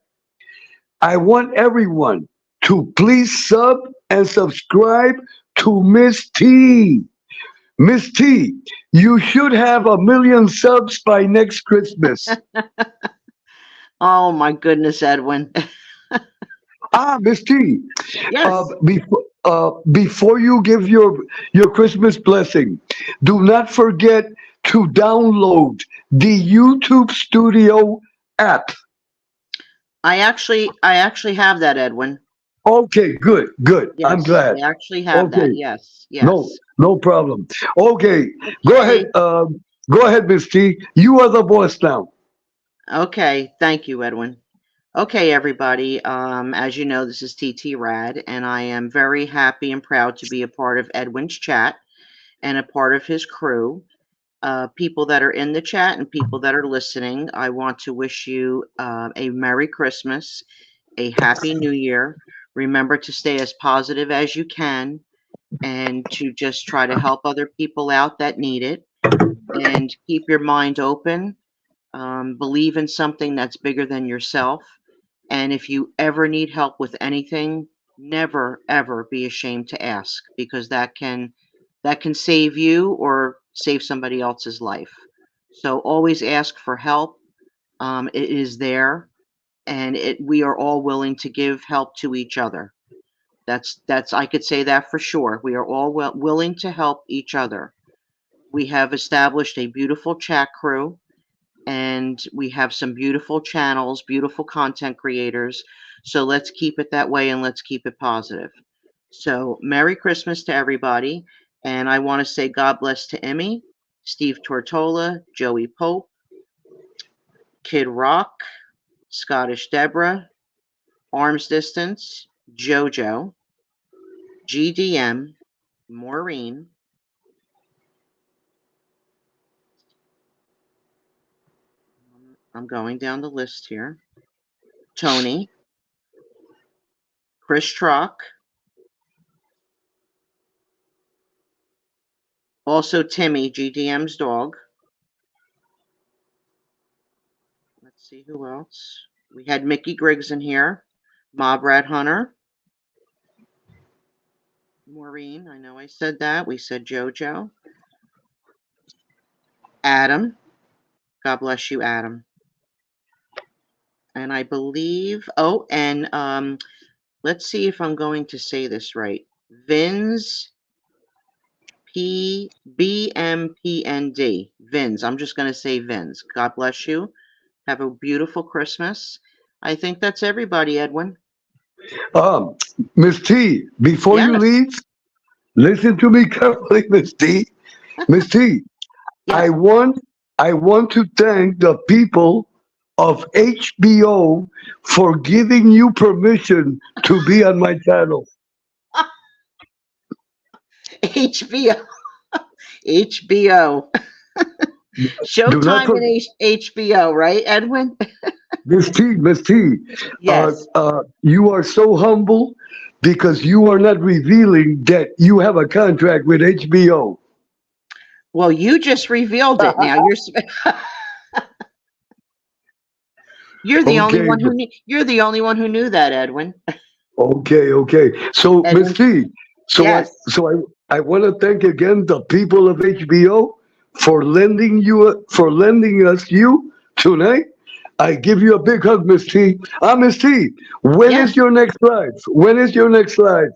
I want everyone to please sub and subscribe to Miss T. Miss T, you should have 1 million subs by next Christmas. Oh my goodness, Edwin. Miss T, Yes. before you give your Christmas blessing, do not forget to download the YouTube Studio app. I actually have that, Edwin. Okay, good, good. I'm Yes, glad. I actually have that. Okay, Yes. no, Yes. no problem. Okay, go ahead. Okay. Go ahead, Miss T. You are the boss now. Okay. Thank you, Edwin. Okay, everybody. As you know, this is TT Rad, and I am very happy and proud to be a part of Edwin's chat and a part of his crew. People that are in the chat and people that are listening, I want to wish you a Merry Christmas, a Happy New Year. Remember to stay as positive as you can and to just try to help other people out that need it and keep your mind open. Believe in something that's bigger than yourself. And if you ever need help with anything, never ever be ashamed to ask, because that can save you or save somebody else's life. So always ask for help. It is there, and we are all willing to give help to each other. That's I could say that for sure. We are all willing to help each other. We have established a beautiful chat crew, and we have some beautiful channels, beautiful content creators. So let's keep it that way, and let's keep it positive. So Merry Christmas to everybody. And I want to say God bless to Emmy, Steve Tortola, Joey Pope, Kid Rock, Scottish Deborah, Arms Distance, JoJo, GDM, Maureen, I'm going down the list here, Tony, Chris Trock, also Timmy, GDM's dog. Let's see who else. We had Mickey Griggs in here, Mob Rat Hunter, Maureen, I know I said that. We said JoJo. Adam, God bless you, Adam. And I believe, and let's see if I'm going to say this right. Vins BMPND. Vins. I'm just going to say Vins. God bless you. Have a beautiful Christmas. I think that's everybody, Edwin. Miss T, before you Yes. leave, listen to me carefully, Miss T. Miss T, Yes. I want to thank the people of HBO for giving you permission to be on my channel. HBO. HBO. Showtime and HBO, right, Edwin? Miss T, Yes. you are so humble because you are not revealing that you have a contract with HBO. Well, you just revealed it. Now you're the only Okay. one who you're the only one who knew that, Edwin. Okay. So, Edwin. Miss T, Yes. I want to thank again the people of HBO for lending us you tonight. I give you a big hug, Miss T. Miss T, when Yes. is your next live? When is your next live?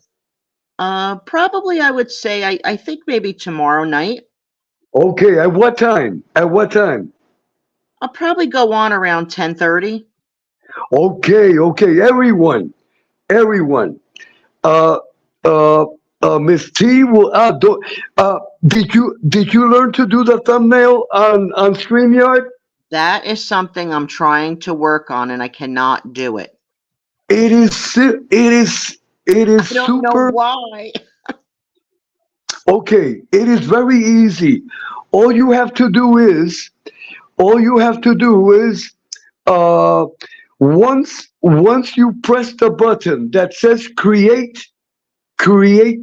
Probably I would say I think maybe tomorrow night. Okay, at what time? At what time? I'll probably go on around 10:30. Okay, everyone. Uh, uh, Miss T will. Did you learn to do the thumbnail on StreamYard? That is something I'm trying to work on, and I cannot do it. It is I don't know super. why. Okay, it is very easy. All you have to do is uh, once you press the button that says create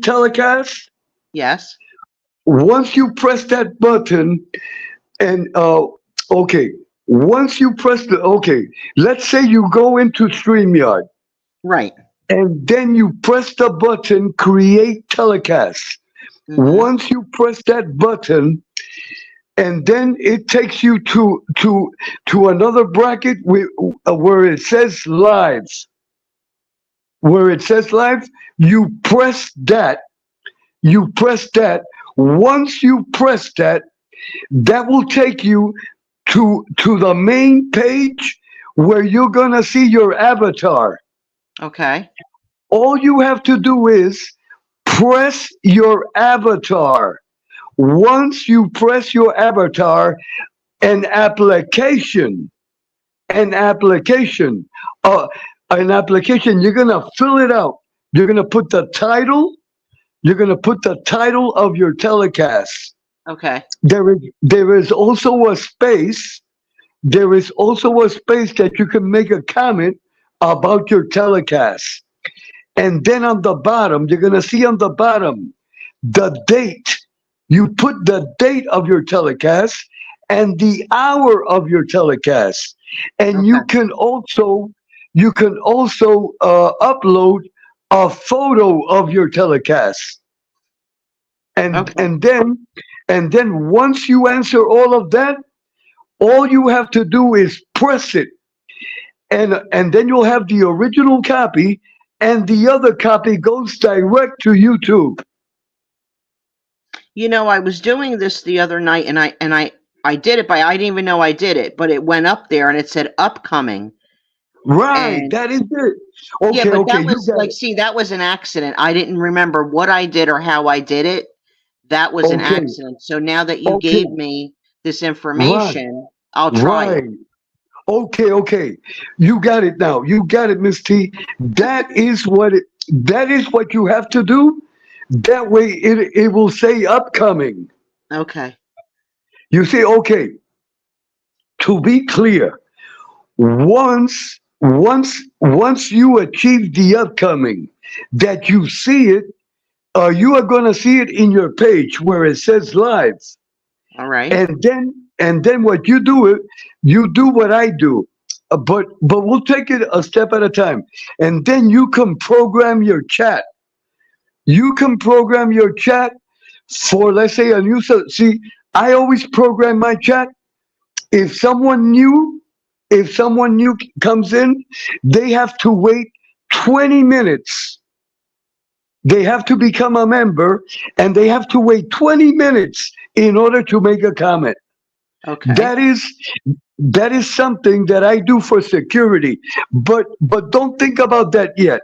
telecast. Yes. Once you press that button, and let's say you go into StreamYard, Right. and then you press the button create telecast. Mhm. Once you press that button, and then it takes you to another bracket where it says live. Where it says live, you press that. Once you press that, that will take you to the main page where you're gonna see your avatar. Okay. All you have to do is press your avatar. Once you press your avatar, an application, an application, uh, you're gonna fill it out. You're gonna put the title. You're gonna put the title of your telecast. Okay. There is also a space. There is also a space that you can make a comment about your telecast. And then on the bottom, you're gonna see on the bottom the date. You put the date of your telecast and the hour of your telecast. And Okay. you can also upload a photo of your telecast. And Okay. and then once you answer all of that, all you have to do is press it, and then you'll have the original copy, and the other copy goes direct to YouTube. You know, I was doing this the other night, and I did it by I didn't even know I did it, but it went up there and it said upcoming. Right, And that is it. yeah, Okay, but okay, that you was got like, it. see, that was an accident. I didn't remember what I did or how I did it. That was an Okay, accident. So now that you okay, gave me this right, information, I'll try it. right. Okay, okay. You got it now. You got it, Miss T. That is what you have to do. That way it will say upcoming. Okay. You say, okay, to be clear, once you achieve the upcoming, that you see it, you are gonna see it in your page where it says live. All right. And then what you do it, you do what I do. But we'll take it a step at a time. And then you can program your chat. You can program your chat for, let's say, a new. See, I always program my chat. If someone new, if someone new comes in, they have to wait 20 minutes. They have to become a member, and they have to wait 20 minutes in order to make a comment. Okay. That is that is something that I do for security. But don't think about that yet.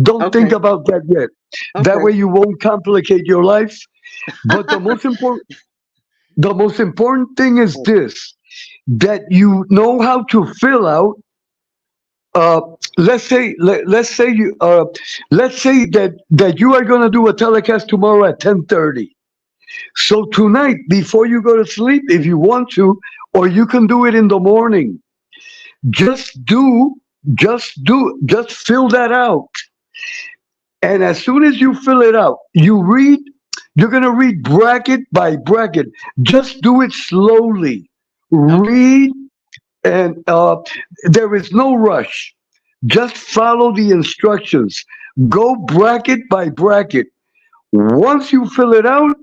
Don't think Okay. about that yet. That Okay. way you won't complicate your life. But the most important thing is this, that you know how to fill out, uh, let's say that you are going to do a telecast tomorrow at 10:30. So tonight, before you go to sleep, if you want to, or you can do it in the morning, just do, just fill that out. And as soon as you fill it out, you're going to read bracket by bracket. Just do it slowly. Okay. Read, and there is no rush. Just follow the instructions. Go bracket by bracket. Once you fill it out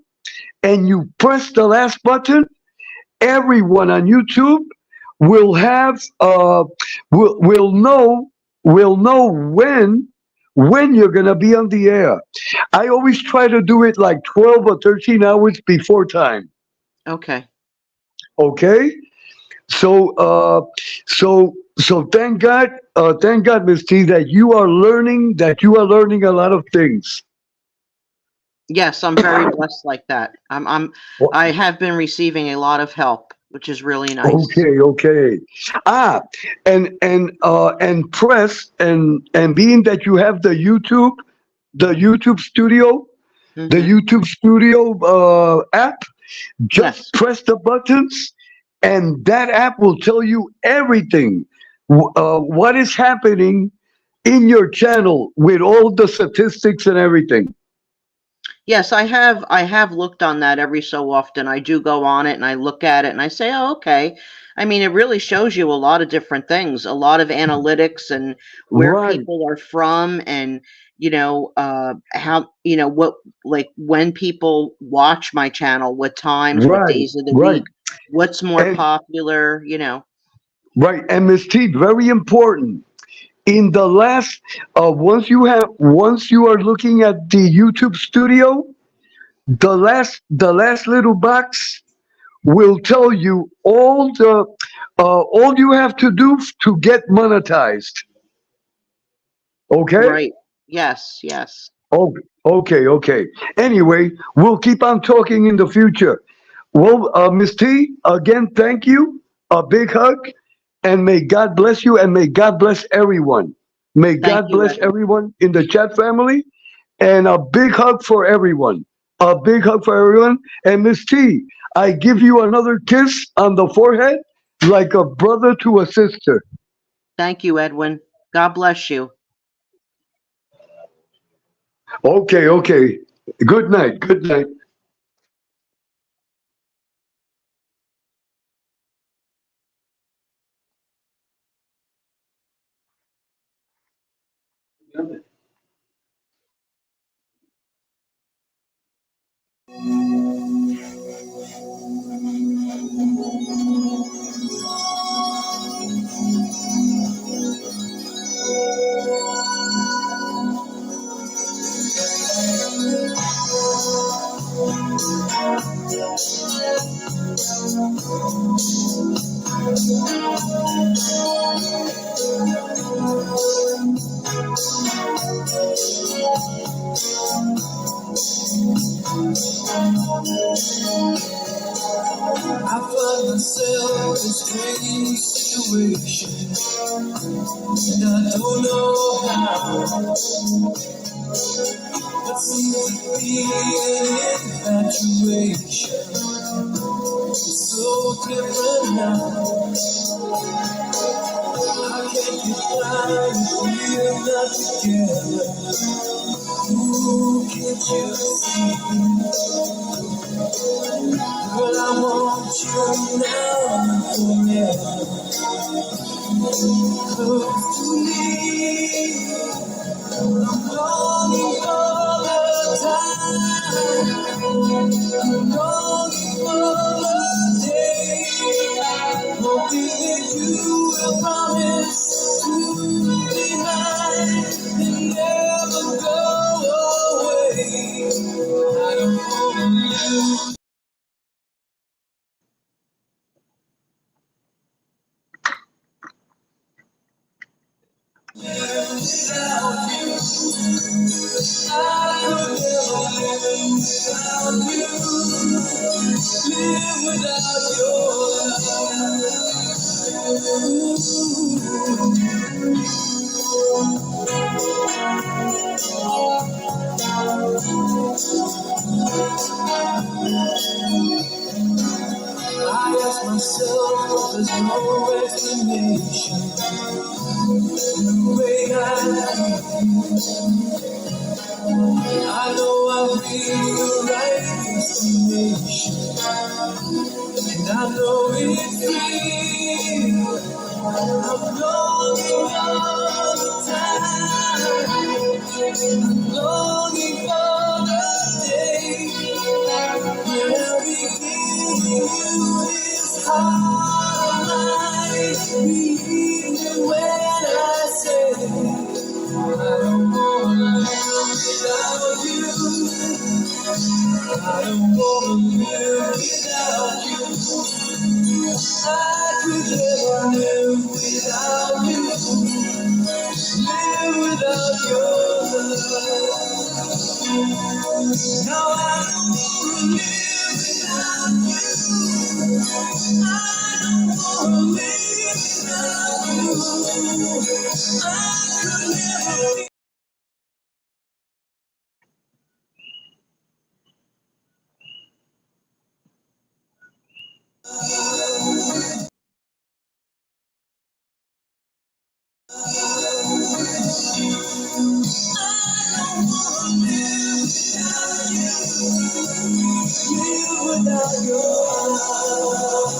and you press the last button, everyone on YouTube will have will know when you're gonna be on the air. I always try to do it like 12 or 13 hours before time. Okay. Okay, so thank God, Miss T, that you are learning a lot of things. Yes, I'm very blessed like that. I have been receiving a lot of help, which is really nice. Okay, okay. Ah, and press and being that you have the Hmm. YouTube Studio app, just Yes. press the buttons, and that app will tell you everything. What is happening in your channel with all the statistics and everything. Yes, I have looked on that every so often. I do go on it and I look at it and I say, "Oh, okay." I mean, it really shows you a lot of different things, a lot of analytics and where Right, people are from and, how, what, like when people watch my channel, what times, what right, days of the right. week, what's more And popular. right, and Miss T, very important. In the last once you are looking at the YouTube studio, the last little box will tell you all you have to do to get monetized. Okay. Right. Yes, yes. Oh, okay, okay. Anyway, we'll keep on talking in the future. Well, Miss T, again, thank you. A big hug, and may God bless you, and may God bless everyone. May Thank God you, bless Edwin. everyone in the chat family, and a big hug for everyone. A big hug for everyone. And Miss T, I give you another kiss on the forehead, like a brother to a sister. Thank you, Edwin. God bless you. Okay, okay. Good night. Good night. I find myself in strange situations, and I don't know how. What seems to be an infatuation is so different now. I can't define if we're not together. Ooh, can't you see? Girl, I want you now and forever. Close to me. I'm longing for the time. I'm longing for the day. Hoping that you will promise to be mine and never go away. I don't wanna lose. Without you, I could never live without you. Live without your I ask myself, there's no explanation. The way I know I've reached the right destination, and I know it's real. I'm longing for the time, longing for the day when I'll be giving you this heart of mine. Even when I say I don't wanna live without you, I don't wanna live without you. I could never live without you, live without your love. No, I don't wanna live without you. I don't wanna live without you. I could never live. Without your love.